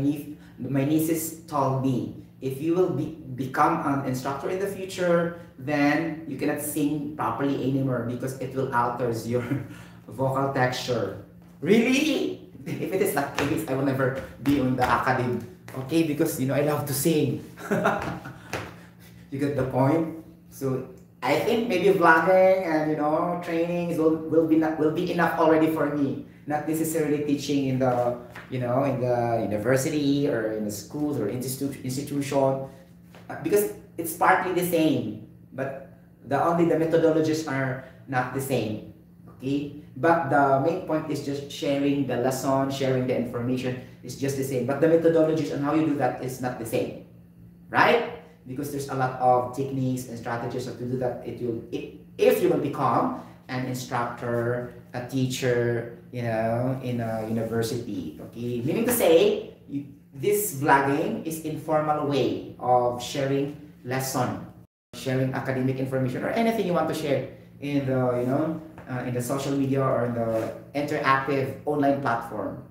nieces told me, if you will become an instructor in the future, then you cannot sing properly anymore because it will alters your vocal texture. Really? If it is like this, I will never be on the academy. Okay? Because, I love to sing. You get the point? So, I think maybe vlogging and, trainings will be enough already for me. Not necessarily teaching in the, in the university or in the schools or institution, because it's partly the same, but the methodologies are not the same. Okay, but the main point is just sharing the lesson, sharing the information is just the same, but the methodologies and how you do that is not the same, right? Because there's a lot of techniques and strategies to do that. If you will become an instructor, a teacher, in a university. Okay, meaning to say, this vlogging is informal way of sharing lesson, sharing academic information, or anything you want to share in the in the social media or in the interactive online platform.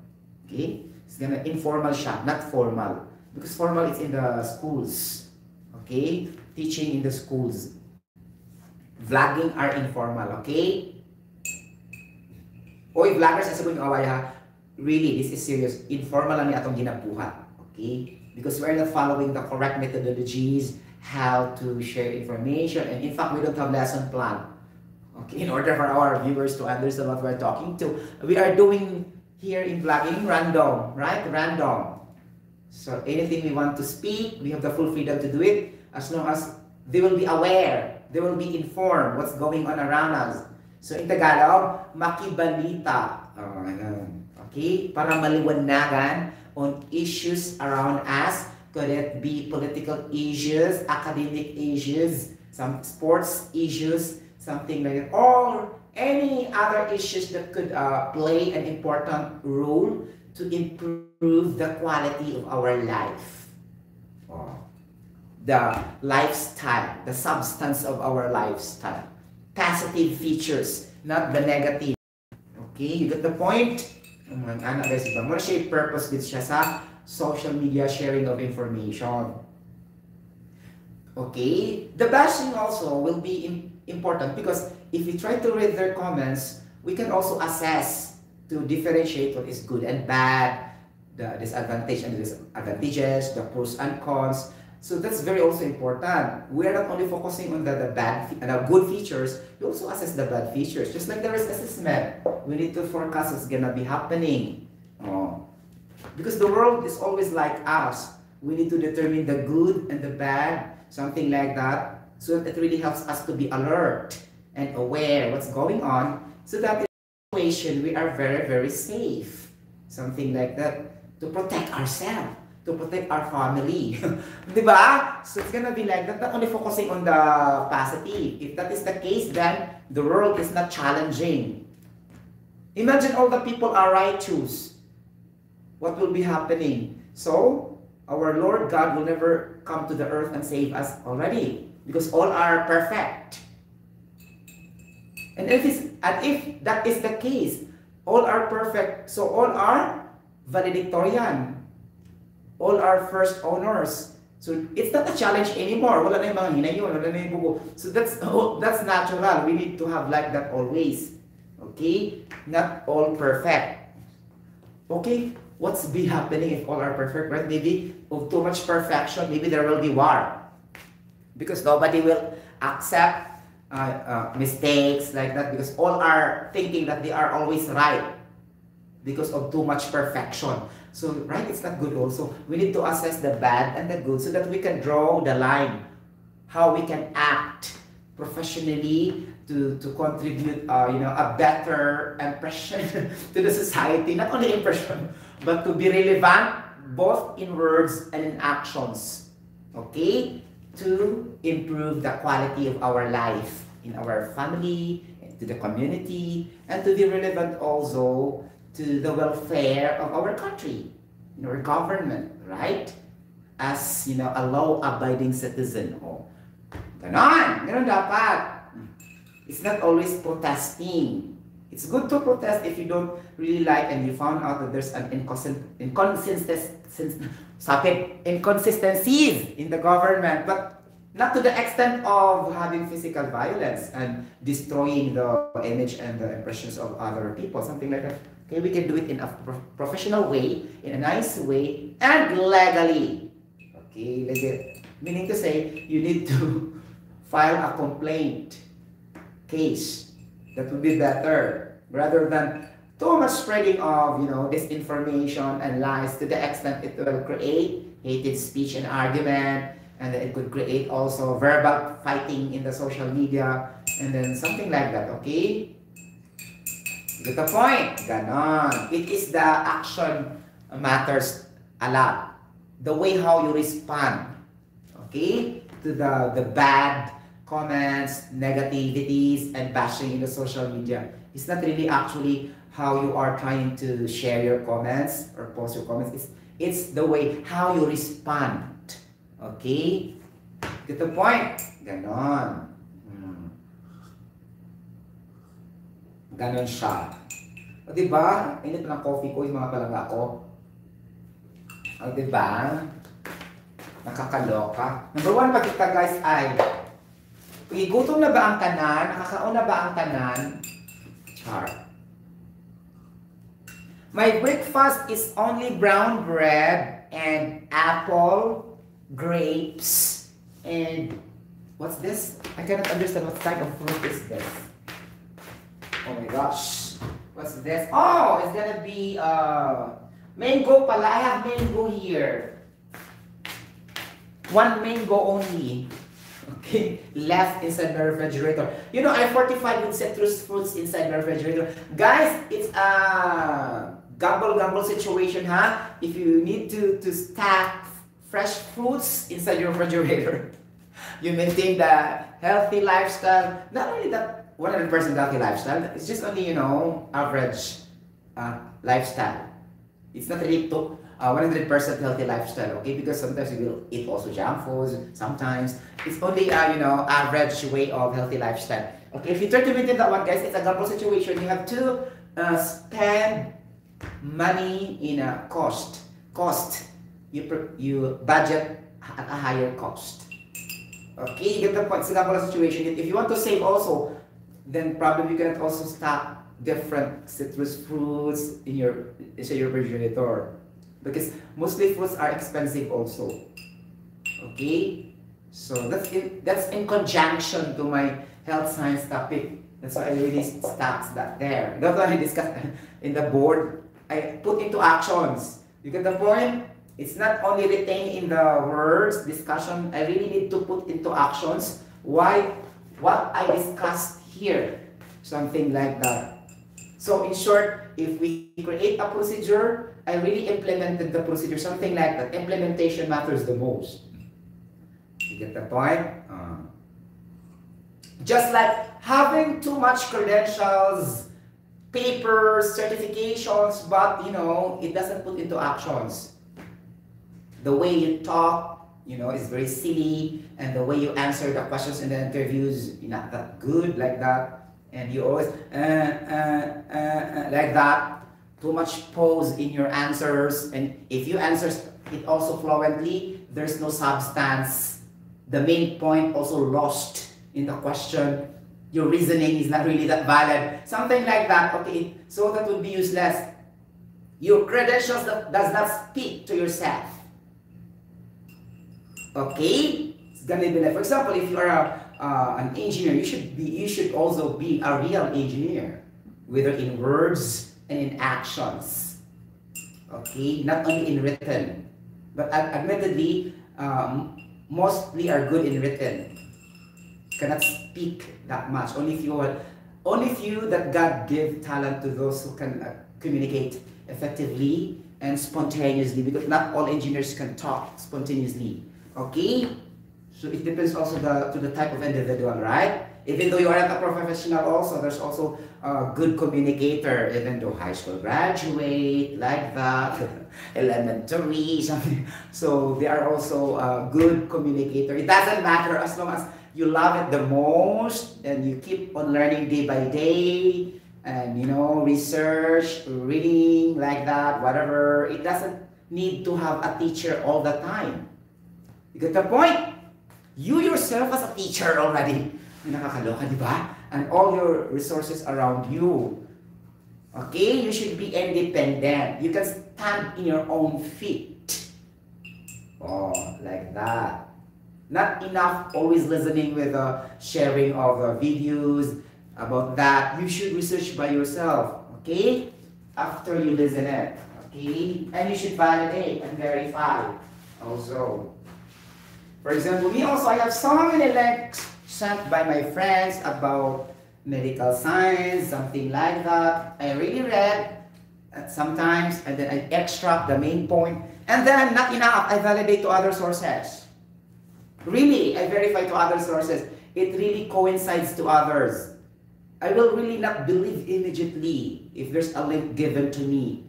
Okay? It's gonna informal siya, not formal. Because formal is in the schools. Okay? Teaching in the schools. Vlogging are informal. Okay? Oy, vloggers, asa ko yung away ha? Really, this is serious. Informal lang ni atong ginabuhat. Okay? Because we're not following the correct methodologies, how to share information, and in fact, we don't have lesson plan. Okay, in order for our viewers to understand what we're talking to, we are doing here in vlogging random, right? Random. So anything we want to speak, we have the full freedom to do it as long as they will be aware, they will be informed what's going on around us. So in Tagalog, makibalita. Okay, para maliwanagan on issues around us. Could it be political issues, academic issues, some sports issues, something like that, or any other issues that could play an important role to improve the quality of our life. The lifestyle, the substance of our lifestyle. Positive features, not the negative. Okay, you get the point? Ano guys, iba mo siya purpose din siya sa social media sharing of information. Okay, the bashing also will be important because if we try to read their comments, we can also assess to differentiate what is good and bad, the disadvantage and disadvantages, the pros and cons. So that's very also important. We are not only focusing on the bad and the good features, we also assess the bad features. Just like the risk assessment, we need to forecast what's gonna be happening. Because the world is always like us. We need to determine the good and the bad, something like that. So it really helps us to be alert and aware what's going on. So that in a situation we are very, very safe. Something like that. To protect ourselves. To protect our family. Diba? So it's gonna be like that, not only focusing on the positive. If that is the case, then the world is not challenging. Imagine all the people are righteous. What will be happening? So, our Lord God will never come to the earth and save us already. Because all are perfect. And if that is the case, all are perfect, so all are valedictorian. All are first owners. So it's not a challenge anymore. Wala na yung mga hinayon, wala na yung bubo. So that's natural. We need to have like that always. Okay? Not all perfect. Okay? What's be happening if all are perfect? Right? Maybe of too much perfection, maybe there will be war. Because nobody will accept mistakes like that because all are thinking that they are always right because of too much perfection. So, right, it's not good also. We need to assess the bad and the good so that we can draw the line. How we can act professionally to contribute, a better impression to the society. Not only impression, but to be relevant both in words and in actions. Okay? To improve the quality of our life in our family, to the community, and to be relevant also to the welfare of our country, our government, right? As, a law-abiding citizen. Ganon dapat. It's not always protesting. It's good to protest if you don't really like and you found out that there's an inconsistencies in the government, but not to the extent of having physical violence and destroying the image and the impressions of other people, something like that. Okay, we can do it in a professional way, in a nice way, and legally. Okay, legit. Meaning to say, you need to file a complaint case. That would be better, rather than too much spreading of, disinformation and lies to the extent it will create hated speech and argument, and then it could create also verbal fighting in the social media, and then something like that, okay? Get the point? Ganon. It is the action matters a lot. The way how you respond, okay, to the bad comments, negativities, and bashing in the social media. It's not really actually how you are trying to share your comments or post your comments. It's the way how you respond. Okay? Get the point? Ganon. Ganon siya. O diba? Init ng coffee ko, yung mga palangga ko. O diba? Nakakaloka. Number 1 pa kita guys ay, gutom na ba ang kanan? Nakakaon na ba ang kanan? Char. My breakfast is only brown bread and apple, grapes, and what's this? I cannot understand what type of fruit is this. Oh my gosh. What's this? Oh, it's gonna be mango pala. I have mango here. 1 mango only. Okay, left inside the refrigerator. You know, I fortified with citrus fruits inside the refrigerator. Guys, it's a gamble situation, huh? If you need to stack fresh fruits inside your refrigerator, you maintain the healthy lifestyle. Not only that 100% healthy lifestyle, it's just only, you know, average lifestyle. It's not really 100% healthy lifestyle, okay? Because sometimes you will eat also junk foods, sometimes. It's only, you know, average way of healthy lifestyle. Okay, if you try to maintain that one, guys, it's a gamble situation. You have to spend money in a cost. You budget at a higher cost. Okay, you get the point. It's a gamble situation. If you want to save also, then probably you can also stock different citrus fruits in your refrigerator, because mostly fruits are expensive also. Okay, so that's in conjunction to my health science topic. That's why I really stopped that there. That's why I discussed in the board. I put into actions. You get the point? It's not only retained in the words discussion. I really need to put into actions what I discussed here. Something like that. So in short, if we create a procedure, I really implemented the procedure. Something like that. Implementation matters the most. You get the point? Just like having too much credentials, papers, certifications, but you know, it doesn't put into actions. The way you talk, you know, is very silly, and the way you answer the questions in the interviews, not that good, like that, and you always like that. Too much pause in your answers, and if you answer it also fluently, there's no substance. The main point also lost in the question. Your reasoning is not really that valid. Something like that. Okay, so that would be useless. Your credentials does not speak to yourself. Okay, it's gonna be like, for example, if you are an engineer, you should also be a real engineer, whether in words and in actions. Okay, not only in written, but admittedly, mostly are good in written. Cannot speak that much. Only few that God give talent to those who can communicate effectively and spontaneously, because not all engineers can talk spontaneously. Okay, so it depends also to the type of individual, right? Even though you are not a professional, also there's also a good communicator, even though high school graduate, like that, elementary, something. So they are also a good communicator. It doesn't matter, as long as you love it the most, and you keep on learning day by day, and you know, research, reading, like that, whatever. It doesn't need to have a teacher all the time. You get the point? You yourself as a teacher already. Nakakaloka, di ba? And all your resources around you. Okay? You should be independent. You can stand in your own feet. Oh, like that. Not enough always listening with sharing of videos about that. You should research by yourself. Okay? After you listen it. Okay? And you should validate and verify also. For example, me also, I have so many links sent by my friends about medical science, something like that. I really read sometimes, and then I extract the main point, and then not enough, I validate to other sources. Really, I verify to other sources. It really coincides to others. I will really not believe immediately if there's a link given to me.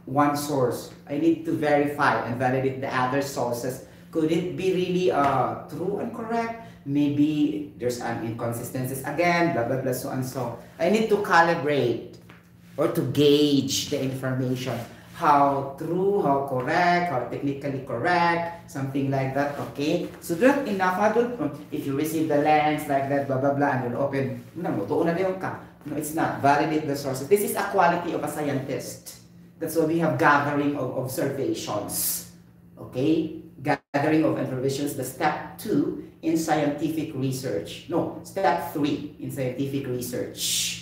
One source. I need to verify and validate the other sources Could it be really true and correct? Maybe there's an inconsistencies again, blah, blah, blah, so and so. I need to calibrate or to gauge the information. How true, how correct, how technically correct, something like that, okay? So that's enough. If you receive the lens like that, blah, blah, blah, and you'll open, no, it's not. Validate the sources. This is a quality of a scientist. That's why we have gathering of observations, okay? Gathering of observations, the step 2 in scientific research. No, step 3 in scientific research.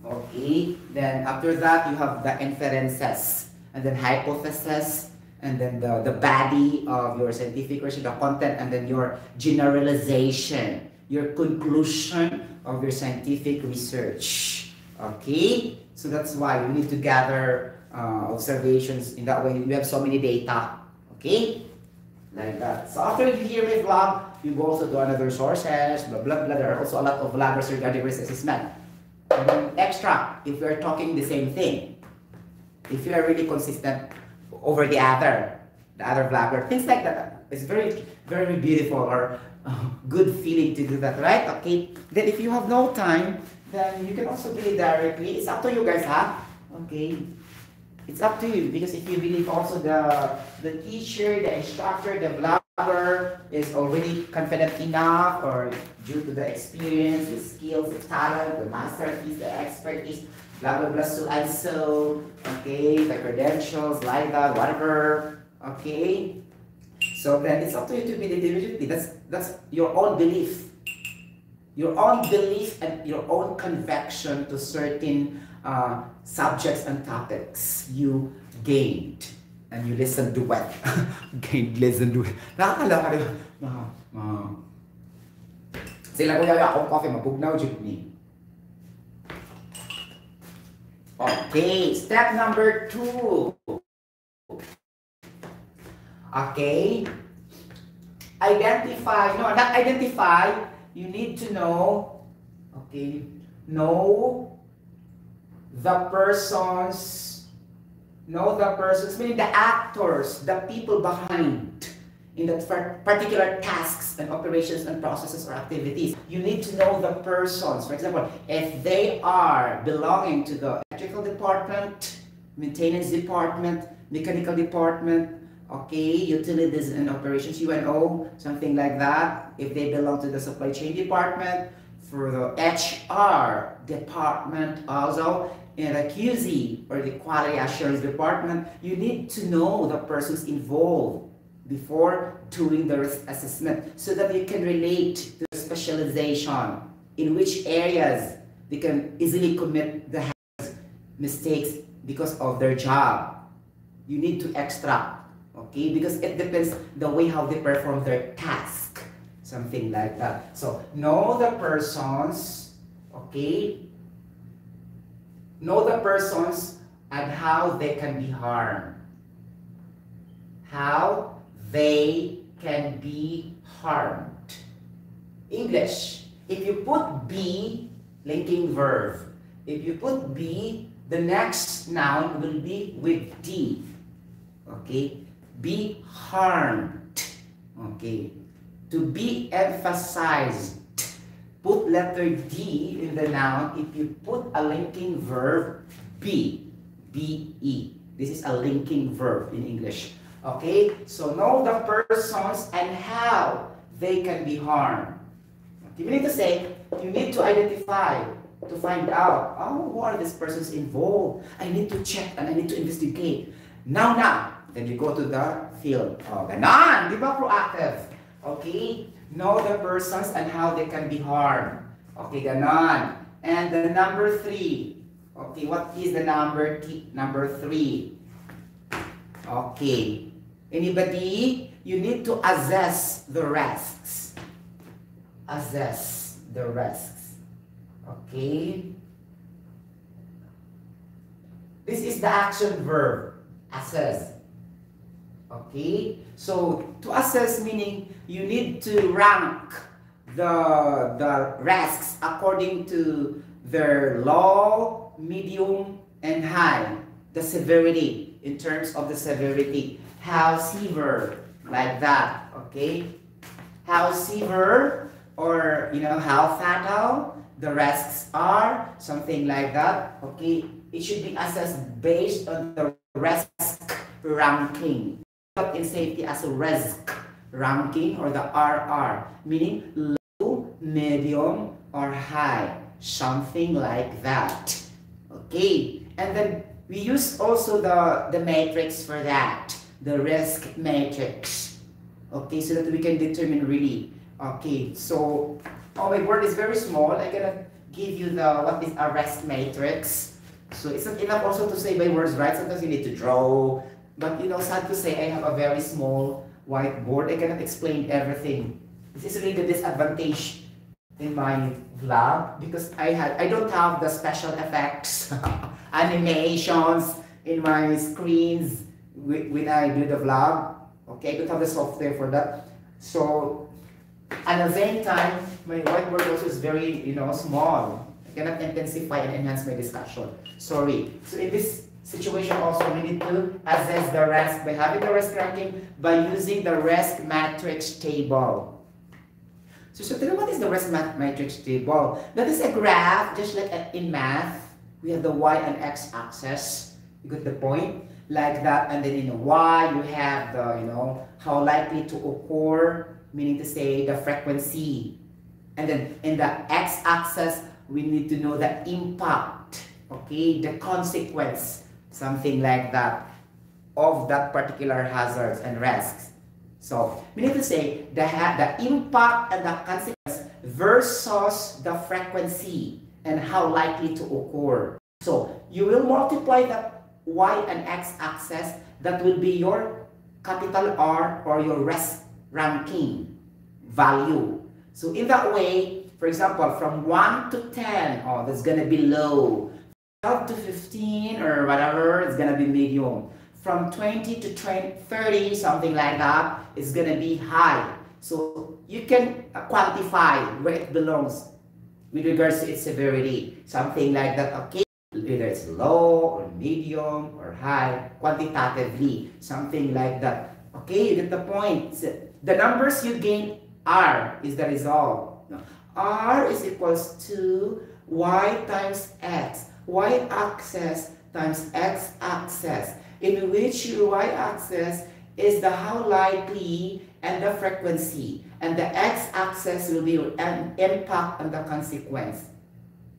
Okay, then after that you have the inferences, and then hypothesis, and then the body of your scientific research, the content, and then your generalization, your conclusion of your scientific research. Okay, so that's why you need to gather observations. In that way, you have so many data. Okay, like that. So after you hear my vlog, you go also to another sources, blah blah blah. There are also a lot of vloggers regarding risk assessment. And then extra, if we are talking the same thing, if you are really consistent over the other vlogger, things like that. It's very, very beautiful or good feeling to do that, right? Okay. Then if you have no time, then you can also do it directly. It's up to you guys, huh? Okay. It's up to you, because if you believe also the teacher, the instructor, the vlogger is already confident enough, or due to the experience, the skills, the talent, the masterpiece, the expertise, blah blah blah, so and so, okay, the credentials, like that, whatever, okay. So then it's up to you to believe immediately. That's your own belief. Your own belief and your own conviction to certain subjects and topics you gained. And you listen to it. Listen to it. Nakakaloka, di ba? Sila ko yaya akong coffee, mabugnaw jud ni. Okay, step number 2. Okay. Identify, no, not identify. You need to know, okay, know the persons, meaning the actors, the people behind in that particular tasks and operations and processes or activities. You need to know the persons. For example, if they are belonging to the electrical department, maintenance department, mechanical department, okay, utilities and operations, UNO, something like that. If they belong to the supply chain department, for the HR department also, in the QZ or the quality assurance department, you need to know the persons involved before doing the risk assessment, so that you can relate to the specialization, in which areas they can easily commit the mistakes because of their job. You need to extract, okay, because it depends the way how they perform their task, something like that. So know the persons, okay, know the persons and how they can be harmed. How they can be harmed. English, if you put be, linking verb. If you put be, the next noun will be with D. Okay? Be harmed. Okay? To be emphasized. Put letter D in the noun. If you put a linking verb, be, be. This is a linking verb in English. Okay? So know the persons and how they can be harmed. You need to say, you need to identify, to find out, oh, who are these persons involved? I need to check and I need to investigate. Now. Then you go to the field. Oh, ganon, di ba proactive? Okay? Know the persons and how they can be harmed. Okay, ganon. And the number 3. Okay, what is the number 3? Okay. Anybody? You need to assess the risks. Assess the risks. Okay? This is the action verb. Assess. Okay? So, to assess meaning you need to rank the risks according to their low, medium, and high. The severity, in terms of the severity. How severe like that, okay? How severe or, you know, how fatal the risks are, something like that, okay? It should be assessed based on the risk ranking. In safety as a risk ranking or the RR, meaning low, medium, or high, something like that, okay? And then we use also the matrix for that, the risk matrix, okay, so that we can determine really, okay? So, oh, my word is very small. I'm gonna give you the what is a risk matrix. So it's not enough also to say by words, right? Sometimes you need to draw. But you know, sad to say, I have a very small whiteboard. I cannot explain everything. This is really the disadvantage in my vlog because I don't have the special effects, animations in my screens when I do the vlog. Okay, I don't have the software for that. So at the same time, my whiteboard also is very, you know, small. I cannot intensify and enhance my discussion. Sorry. So in this situation also, we need to assess the risk by having the risk ranking by using the risk matrix table. So Sotero, what is the risk matrix table? That is a graph, just like in math. We have the y and x axis. You got the point? Like that, and then in the y, you have the, you know, how likely to occur, meaning to say the frequency. And then in the x-axis, we need to know the impact, okay, the consequence, something like that, of that particular hazards and risks. So we need to say the impact and the consequence versus the frequency and how likely to occur. So you will multiply the y and x axis, that will be your capital R or your risk ranking value. So in that way, for example, from 1 to 10, oh, that's gonna be low. 12 to 15 or whatever, it's gonna be medium. From 20 to 30, something like that, it's gonna be high. So you can quantify where it belongs with regards to its severity, something like that, okay? Either it's low or medium or high, quantitatively, something like that. Okay, you get the point. So the numbers you gain, R is the result. No. R is equals to y times x, y-axis times x-axis, in which your y-axis is the how likely and the frequency, and the x-axis will be an impact and the consequence.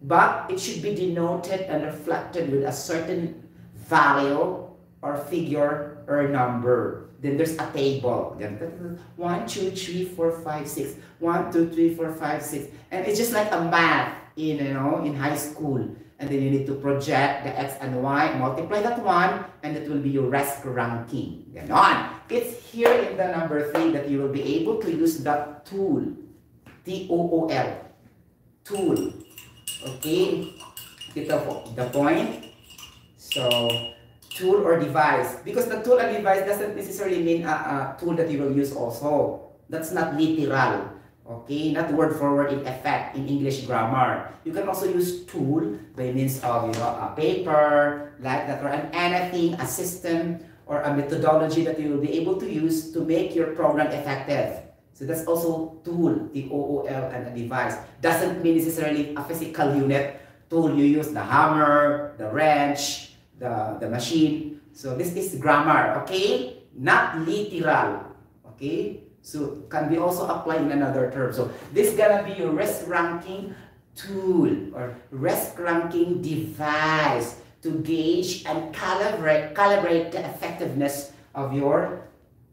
But it should be denoted and reflected with a certain value or figure or number. Then there's a table. 1, 2, 3, 4, 5, 6. 1, 2, 3, 4, 5, 6. And it's just like a math in, you know, in high school. And then you need to project the x and y, multiply that one, and that will be your risk ranking. Ganon. It's here in the number 3 that you will be able to use that tool. T-O-O-L. Tool. Okay, get the point. So, tool or device. Because the tool and device doesn't necessarily mean a tool that you will use also. That's not literal. Okay, not word for word in effect in English grammar. You can also use tool by means of, you know, a paper, like that, or anything, a system, or a methodology that you will be able to use to make your program effective. So that's also tool, T-O-O-L, and a device. Doesn't mean necessarily a physical unit. Tool, you use the hammer, the wrench, the machine. So this is grammar, okay? Not literal, okay? So can be also applied in another term. So this is gonna be your risk ranking tool or risk ranking device to gauge and calibrate the effectiveness of your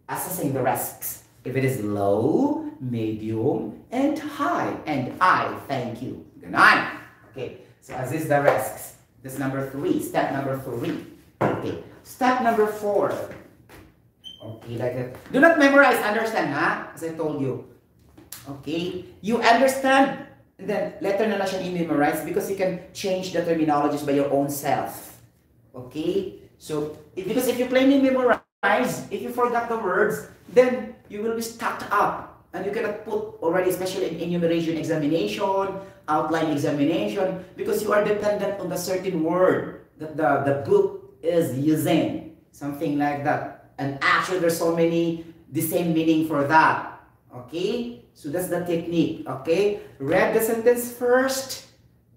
assessing the risks. If it is low, medium, and high. And I thank you. Good night. Okay, so as is the risks. That's number 3. Step number 3. Okay, step number 4. Okay, like that. Do not memorize, understand, ha? As I told you. Okay, you understand, and then later na lang siya i-memorize because you can change the terminologies by your own self. Okay, so because if you plainly memorize, if you forgot the words, then you will be stuck up and you cannot put already, especially in enumeration examination, outline examination, because you are dependent on the certain word that the book is using, something like that. And actually there's so many the same meaning for that. Okay? So that's the technique. Okay? Read the sentence first.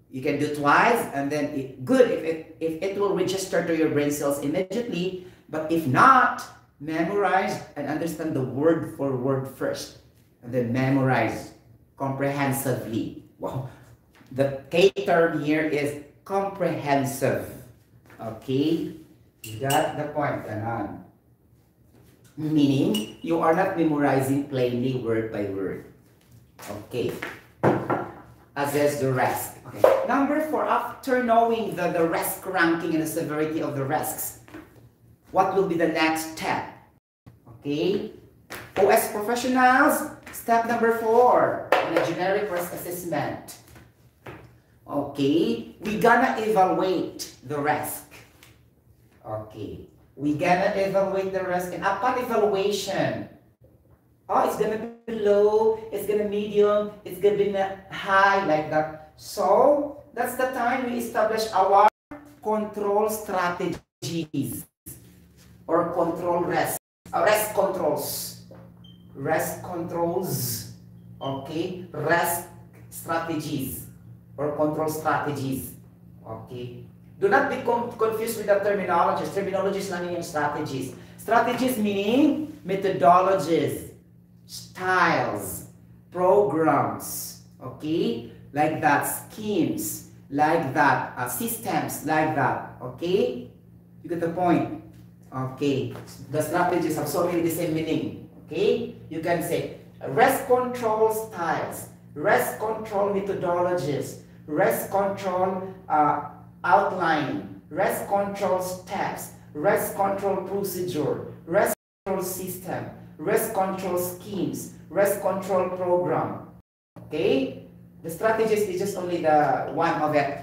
You can do twice, and then if it will register to your brain cells immediately. But if not, memorize and understand the word for word first, and then memorize comprehensively. Wow. The K term here is comprehensive. Okay? You got the point, Ganon. Meaning, you are not memorizing plainly word by word. Okay. Assess the risk. Okay. Number 4, after knowing the risk ranking and the severity of the risks, what will be the next step? Okay. OS professionals, step number 4, in a generic risk assessment. Okay. We gonna evaluate the risk. Okay. We gonna evaluate the risk, and upon evaluation, it's gonna be low, it's gonna medium, it's gonna be high, like that. So that's the time we establish our control strategies or control risk controls. Okay, risk strategies or control strategies. Okay. Do not be confused with the terminologies. Terminologies lang yung strategies. Strategies meaning methodologies, styles, programs, okay? Like that, schemes, like that, systems, like that, okay? You get the point? Okay. The strategies have so many the same meaning, okay? You can say risk control styles, risk control methodologies, risk control outline, risk control steps, risk control procedure, risk control system, risk control schemes, risk control program. Okay? The strategies is just only the one of it.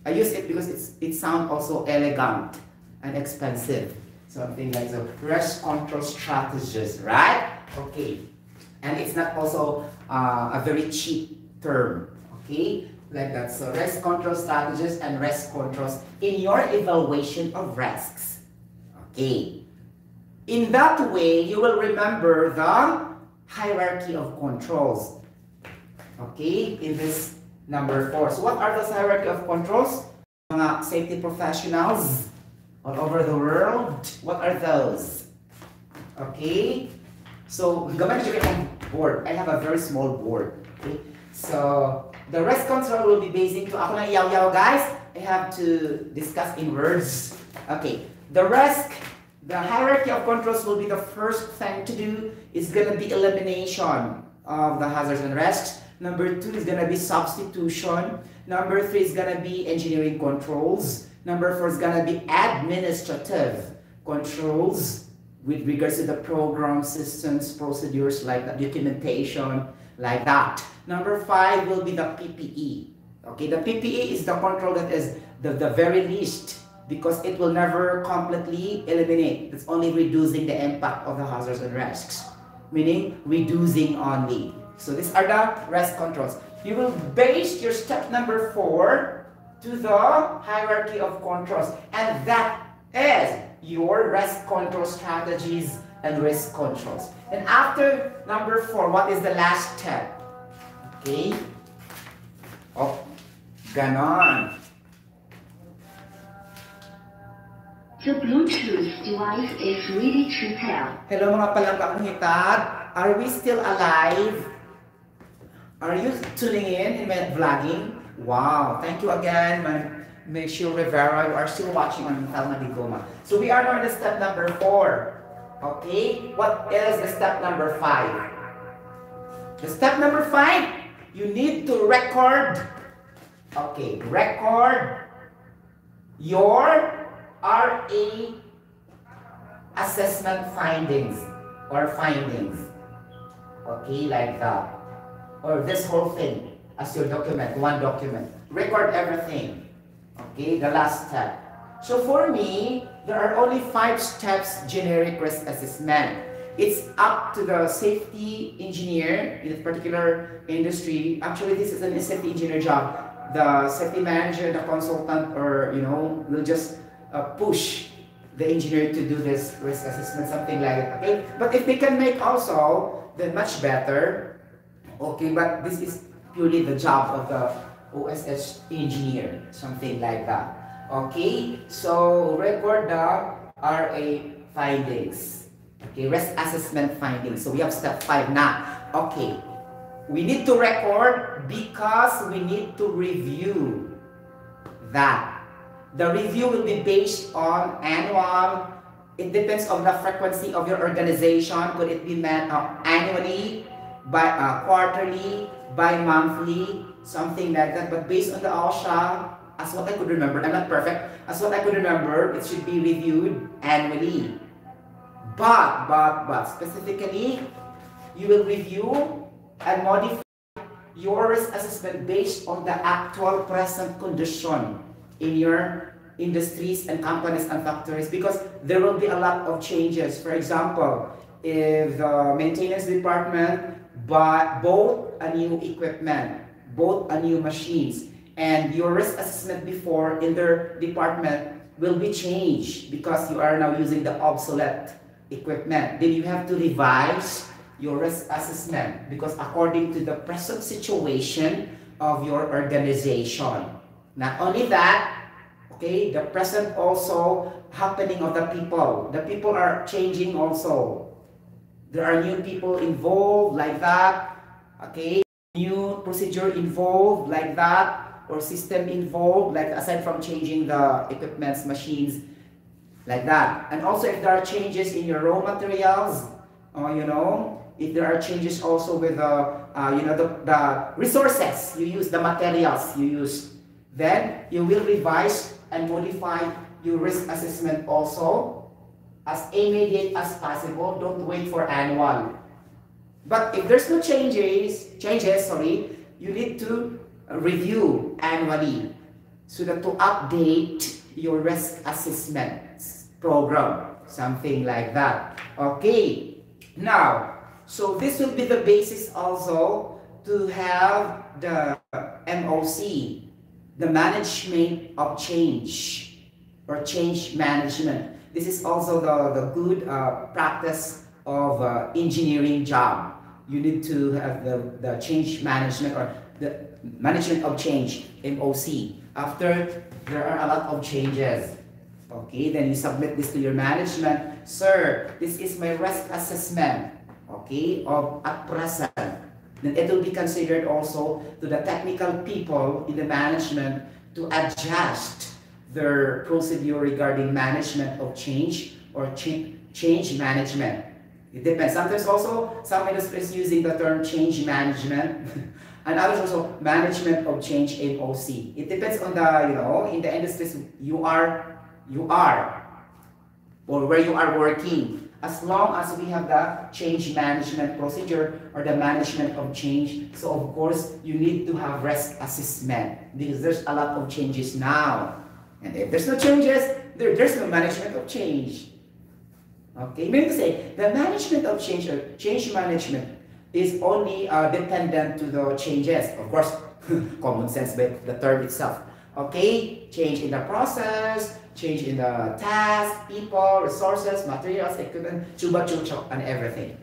I use it because it sounds also elegant and expensive. Something like the risk control strategies, right? Okay. And it's not also a very cheap term. Okay? Like that. So risk control strategies and risk controls in your evaluation of risks. Okay. In that way, you will remember the hierarchy of controls. Okay. In this number 4. So what are those hierarchy of controls? Mga safety professionals all over the world. What are those? Okay. So gamit nyo yung board. I have a very small board. Okay. So the risk control will be basing to ako lang yaw-yaw guys. I have to discuss in words. Okay. The hierarchy of controls will be the first thing to do is gonna be elimination of the hazards and risks. Number 2 is gonna be substitution. Number 3 is gonna be engineering controls. Number 4 is gonna be administrative controls with regards to the program, systems, procedures, like the documentation, like that. Number 5 will be the PPE. Okay, the PPE is the control that is the very least because it will never completely eliminate. It's only reducing the impact of the hazards and risks, meaning reducing only. So these are the risk controls. You will base your step number 4 to the hierarchy of controls, and that is your risk control strategies and risk controls. And after number 4, what is the last step? Okay. Oh, ganon. The Bluetooth device is ready to pair. Hello mga palanggang hitad. Are we still alive? Are you tuning in my vlogging? Wow, thank you again, Michelle Rivera. You are still watching on Thelma Digoma. So we are now in the step number 4. Okay, what is the step number 5? The step number 5, you need to record. Okay, record your RA assessment findings. Okay, like that. Or this whole thing as your document, one document. Record everything. Okay, the last step. So for me, there are only 5 steps generic risk assessment. It's up to the safety engineer in a particular industry. Actually, this is a safety engineer job. The safety manager, the consultant, or will just push the engineer to do this risk assessment, something like that, okay? But if they can make also, then much better, okay? But this is purely the job of the OSH engineer, something like that, okay? So record the RA findings, okay? Risk assessment findings. So we have step 5 now, okay? We need to record because we need to review that. The review will be based on annual. It depends on the frequency of your organization. Could it be annually, quarterly, bi-monthly, something like that. But based on the OSHA, as what I could remember, I'm not perfect, as what I could remember, it should be reviewed annually. But specifically, you will review and modify your risk assessment based on the actual present condition in your industries and companies and factories, because there will be a lot of changes. For example, if the maintenance department bought a new equipment, bought a new machines, and your risk assessment before in their department will be changed because you are now using the obsolete equipment, then you have to revise your risk assessment because according to the present situation of your organization. Not only that, okay, the present also happening of the people. The people are changing also. There are new people involved like that, okay, new procedure involved like that, or system involved, like aside from changing the equipments, machines, like that. And also if there are changes in your raw materials, you know, if there are changes also with the resources you use, the materials you use, then you will revise and modify your risk assessment also as immediate as possible. Don't wait for annual. But if there's no changes, you need to review annually so that to update your risk assessment program, something like that. Okay, now, so this will be the basis also to have the MOC, the management of change or change management. This is also the good practice of engineering job. You need to have the change management or the management of change, MOC. After there are a lot of changes, okay, then you submit this to your management. Sir, this is my risk assessment, okay, of at present. Then it will be considered also to the technical people in the management to adjust their procedure regarding management of change or change management. It depends. Sometimes also some industries using the term change management and others also management of change, MOC. It depends on the, you know, in the industries you are or where you are working. As long as we have the change management procedure or the management of change, so of course you need to have risk assessment because there's a lot of changes now. And if there's no changes, there's no management of change. Okay, meaning to say the management of change or change management is only dependent to the changes. Of course, common sense by the term itself. Okay, change in the process, change in the task, people, resources, materials, equipment, chuba-chuchok, and everything.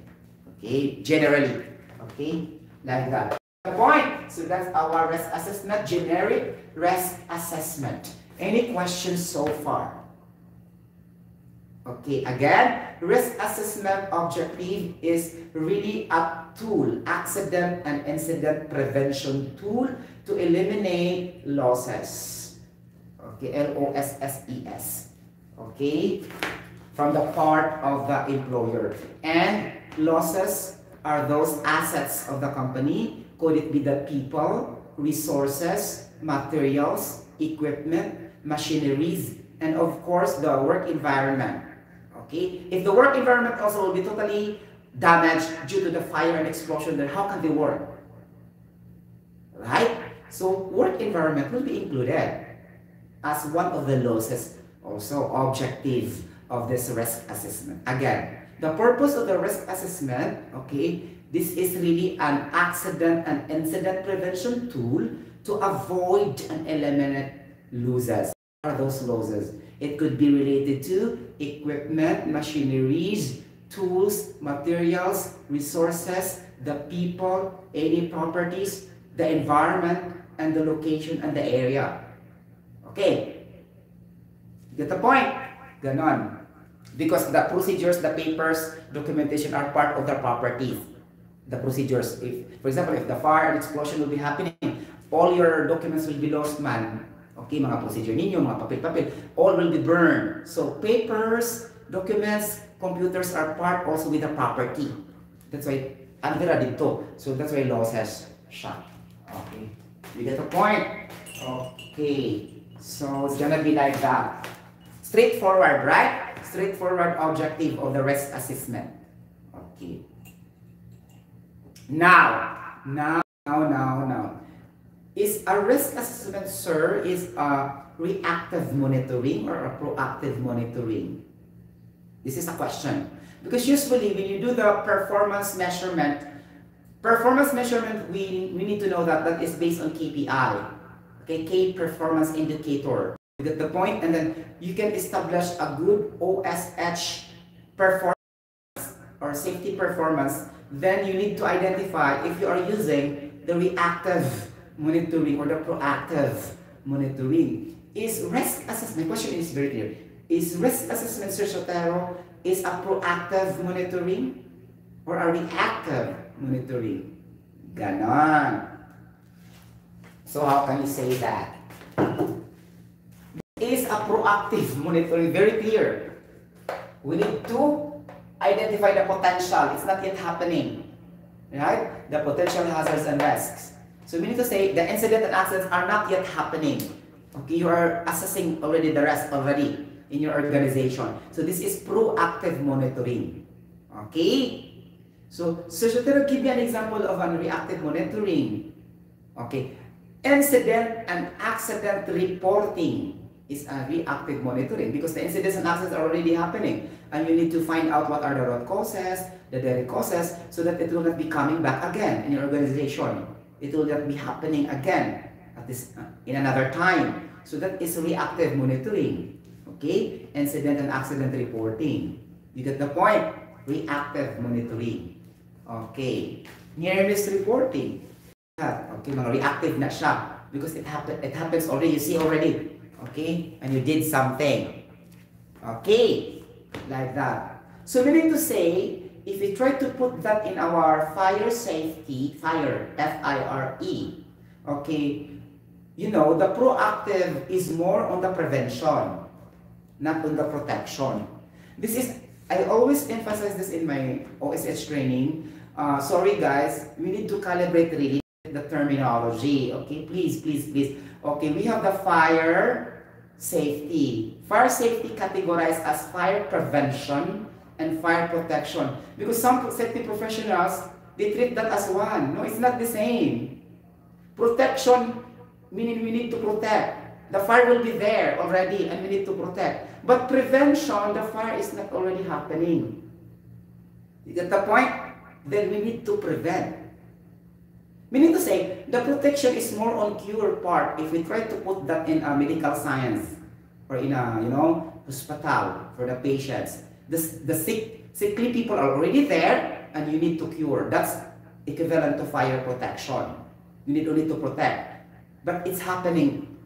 Okay, generally. Okay, like that. The point. So that's our risk assessment, generic risk assessment. Any questions so far? Okay, again, risk assessment objective is really a tool, accident and incident prevention tool to eliminate losses. Okay, LOSSES. Okay, from the part of the employer. And losses are those assets of the company. Could it be the people, resources, materials, equipment, machineries, and of course the work environment. Okay, if the work environment also will be totally damaged due to the fire and explosion, then how can they work? Right? So work environment will be included as one of the losses, also objective of this risk assessment. Again, the purpose of the risk assessment, okay, this is really an accident and incident prevention tool to avoid and eliminate losses. Are those losses? It could be related to equipment, machineries, tools, materials, resources, the people, any properties, the environment, and the location and the area. Okay? Get the point? Ganon. Because the procedures, the papers, documentation are part of the properties. The procedures. If, for example, if the fire and explosion will be happening, all your documents will be lost, man. Okay, mga procedure ninyo, mga papel-papel, all will be burned. So papers, documents, computers are part also with the property. That's why, andira dito. So that's why laws has shot. Okay, you get the point? Okay, so it's gonna be like that. Straightforward, right? Straightforward objective of the risk assessment. Okay. Now. Is a risk assessment, sir, is a reactive monitoring or a proactive monitoring? This is a question. Because usually when you do the performance measurement, we need to know that that is based on KPI. Okay, key performance indicator. You get the point? And then you can establish a good OSH performance or safety performance. Then you need to identify if you are using the reactive monitoring or the proactive monitoring. Is risk assessment, question is very clear. Is risk assessment, Sir Sotero, is a proactive monitoring or a reactive monitoring? Ganon. So how can you say that? Is a proactive monitoring, very clear. We need to identify the potential. It's not yet happening. Right? The potential hazards and risks. So we need to say the incident and accidents are not yet happening. Okay, you are assessing already the rest already in your organization. So this is proactive monitoring. Okay? So Sotero, give me an example of a reactive monitoring. Okay. Incident and accident reporting is a reactive monitoring because the incidents and accidents are already happening. And you need to find out what are the root causes, the direct causes, so that it will not be coming back again in your organization. It will not be happening again at this in another time. So that is reactive monitoring. Okay? Incident and accident reporting. You get the point? Reactive monitoring. Okay. Near miss reporting. Okay, mga reactive na siya because it happens already. You see already. Okay? And you did something. Okay? Like that. So meaning to say, if we try to put that in our fire safety, fire, F-I-R-E, okay, you know, the proactive is more on the prevention, not on the protection. This is, I always emphasize this in my OSH training. Sorry guys, we need to calibrate really the terminology, okay, please. Okay, we have the fire safety. Fire safety categorized as fire prevention and fire protection. Because some safety professionals, they treat that as one. No, it's not the same. Protection, meaning we need to protect. The fire will be there already and we need to protect. But prevention, the fire is not already happening. You get the point? Then we need to prevent. Meaning to say, the protection is more on cure part if we try to put that in a medical science or in a, you know, hospital for the patients. The sickly people are already there and you need to cure. That's equivalent to fire protection. You need only to protect. But it's happening.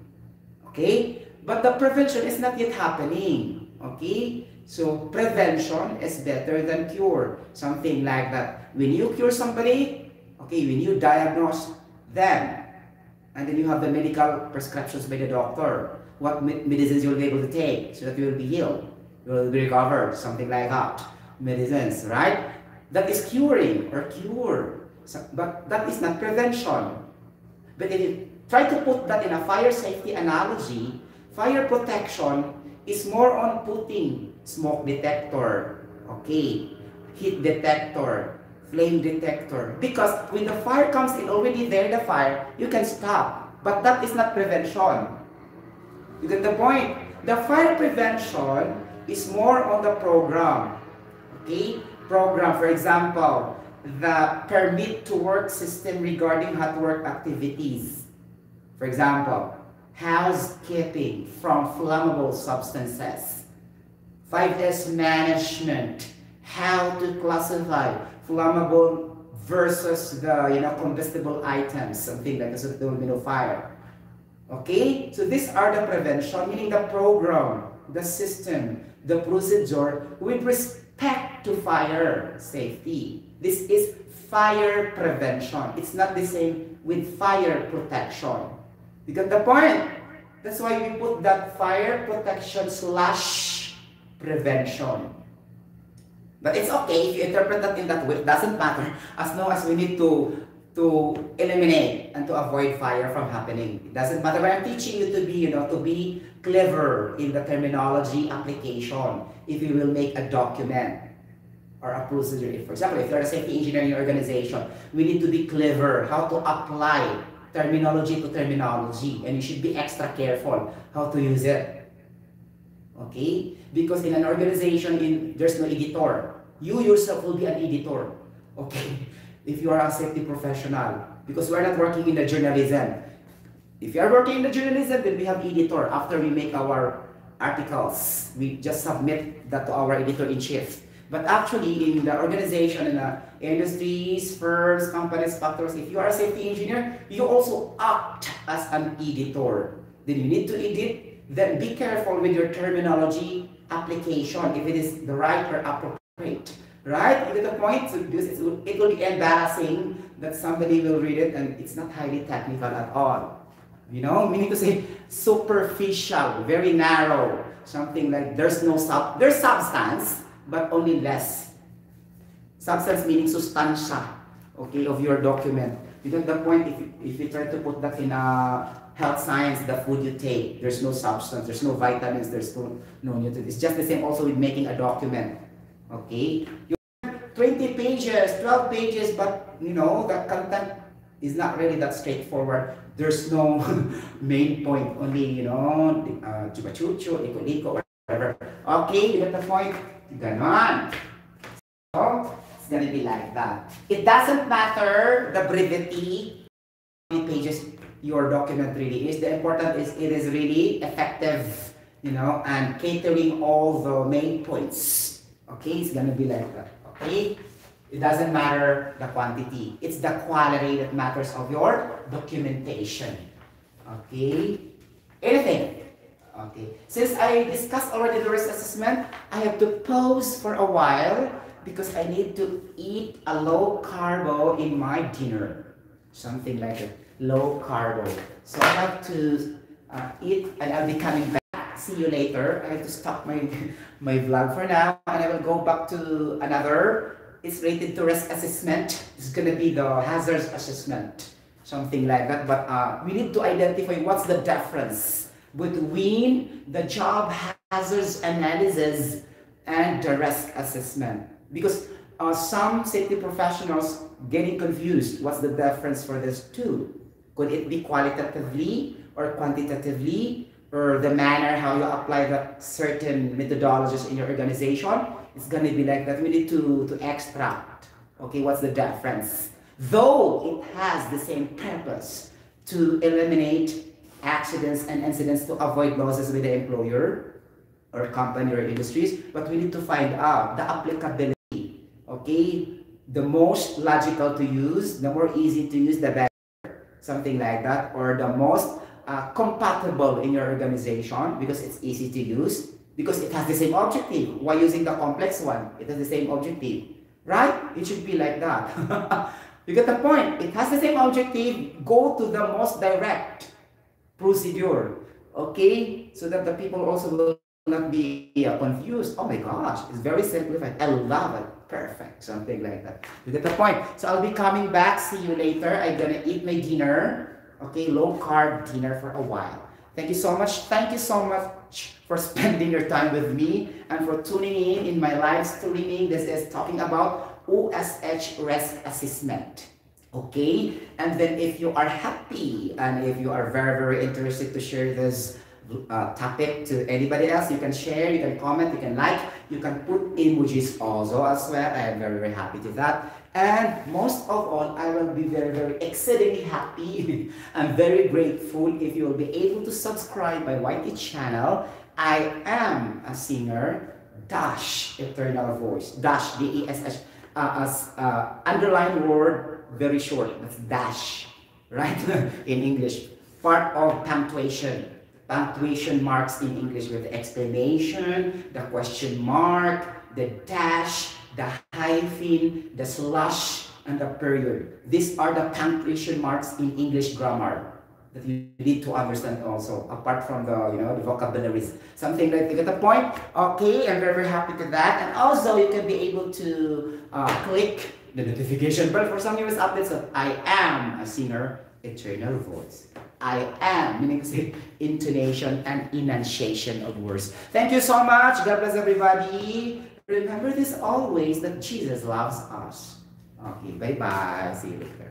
Okay? But the prevention is not yet happening. Okay? So prevention is better than cure. Something like that. When you cure somebody, okay, when you diagnose them, and then you have the medical prescriptions by the doctor, what medicines you'll be able to take so that you will be healed. You will be recovered, something like that. Medicines, right? That is curing or cure. So, but that is not prevention. But if you try to put that in a fire safety analogy, fire protection is more on putting smoke detector, okay, heat detector, flame detector. Because when the fire comes in, already there the fire, you can stop. But that is not prevention. You get the point? The fire prevention is more on the program. Okay? Program, for example, the permit to work system regarding hot work activities. For example, housekeeping from flammable substances. 5S management, how to classify flammable versus the combustible items, something like so there will be no fire. Okay, so these are the prevention, meaning the program, the system, the procedure with respect to fire safety. This is fire prevention. It's not the same with fire protection. You get the point? That's why we put that fire protection / prevention. But it's okay if you interpret that in that way. It doesn't matter as long as we need to eliminate and to avoid fire from happening. It doesn't matter. But I'm teaching you to be clever in the terminology application. If you will make a document or a procedure, for example, if you're a safety engineer in your organization, we need to be clever how to apply terminology to terminology, and you should be extra careful how to use it. Okay? Because in an organization, there's no editor. You yourself will be an editor. Okay? If you are a safety professional, because we are not working in the journalism. If you are working in the journalism, then we have editor. After we make our articles, we just submit that to our editor-in-chief. But actually, in the organization, in the industries, firms, companies, factories, if you are a safety engineer, you also act as an editor. Then you need to edit. Then be careful with your terminology application, if it is the right or appropriate. Right? You get the point? So it will be embarrassing that somebody will read it and it's not highly technical at all. Meaning to say superficial, very narrow, something like there's substance, but only less. Substance meaning sustansya, okay, of your document. You get the point? If you try to put that in a health science, the food you take, there's no substance, there's no vitamins, there's no nutrients. It's just the same also with making a document. Okay? You have 20 pages, 12 pages, but the content is not really that straightforward. There's no main point, only, chupa-chucho, liko-liko, whatever. Okay, you get the point? Ganon. So, it's gonna be like that. It doesn't matter the brevity, how many pages your document really is. The important is it is really effective, and catering all the main points. Okay, it's gonna be like that. Okay, it doesn't matter the quantity, it's the quality that matters of your documentation. Okay, anything. Okay, since I discussed already the risk assessment, I have to pause for a while because I need to eat a low carbo in my dinner, something like that, low carbo. So I have to eat, and I'll be coming back. See you later. I have to stop my vlog for now, and I will go back to another. It's related to risk assessment. It's gonna be the hazards assessment, something like that. But we need to identify what's the difference between the job hazards analysis and the risk assessment, because some safety professionals getting confused. What's the difference for these two? Could it be qualitatively or quantitatively, or the manner how you apply that certain methodologies in your organization? It's going to be like that. We need to extract, okay, what's the difference? Though it has the same purpose to eliminate accidents and incidents, to avoid losses with the employer or company or industries, but we need to find out the applicability, okay? The most logical to use, the more easy to use, the better, something like that, or the most compatible in your organization because it's easy to use, because it has the same objective. Why using the complex one? It has the same objective, right? It should be like that. You get the point? It has the same objective. Go to the most direct procedure, okay? So that the people also will not be confused. Oh my gosh, it's very simplified. I love it. Perfect. Something like that. You get the point? So I'll be coming back. See you later. I'm gonna eat my dinner. Okay, low carb dinner for a while. Thank you so much. Thank you so much for spending your time with me and for tuning in my live streaming. This is talking about OSH Risk Assessment. Okay, and then if you are happy and if you are very, very interested to share this tap it to anybody else. You can share, you can comment, you can like, you can put emojis also as well. I am very, very happy to that. And most of all, I will be very, very exceedingly happy and very grateful if you will be able to subscribe my YT channel. I am a singer, dash eternal voice, dash DESH, as underline word, very short, that's dash, right? In English, part of punctuation. Punctuation marks in English with the exclamation, the question mark, the dash, the hyphen, the slash, and the period. These are the punctuation marks in English grammar that you need to understand also, apart from the, the vocabularies. Something like, you get the point? Okay, I'm very, very happy to that. And also, you can be able to click the notification bell for some news updates of I am a singer, eternal voice. I am, meaning to say intonation and enunciation of words. Thank you so much. God bless everybody. Remember this always, that Jesus loves us. Okay, bye-bye. See you later.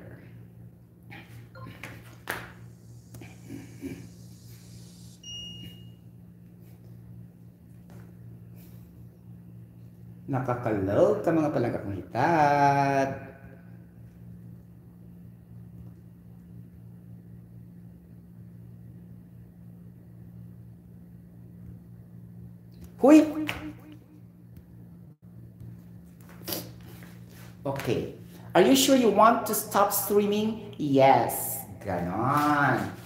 Nakakalog ka mga palagakong hitad. Huy! Okay. Are you sure you want to stop streaming? Yes. Ganon.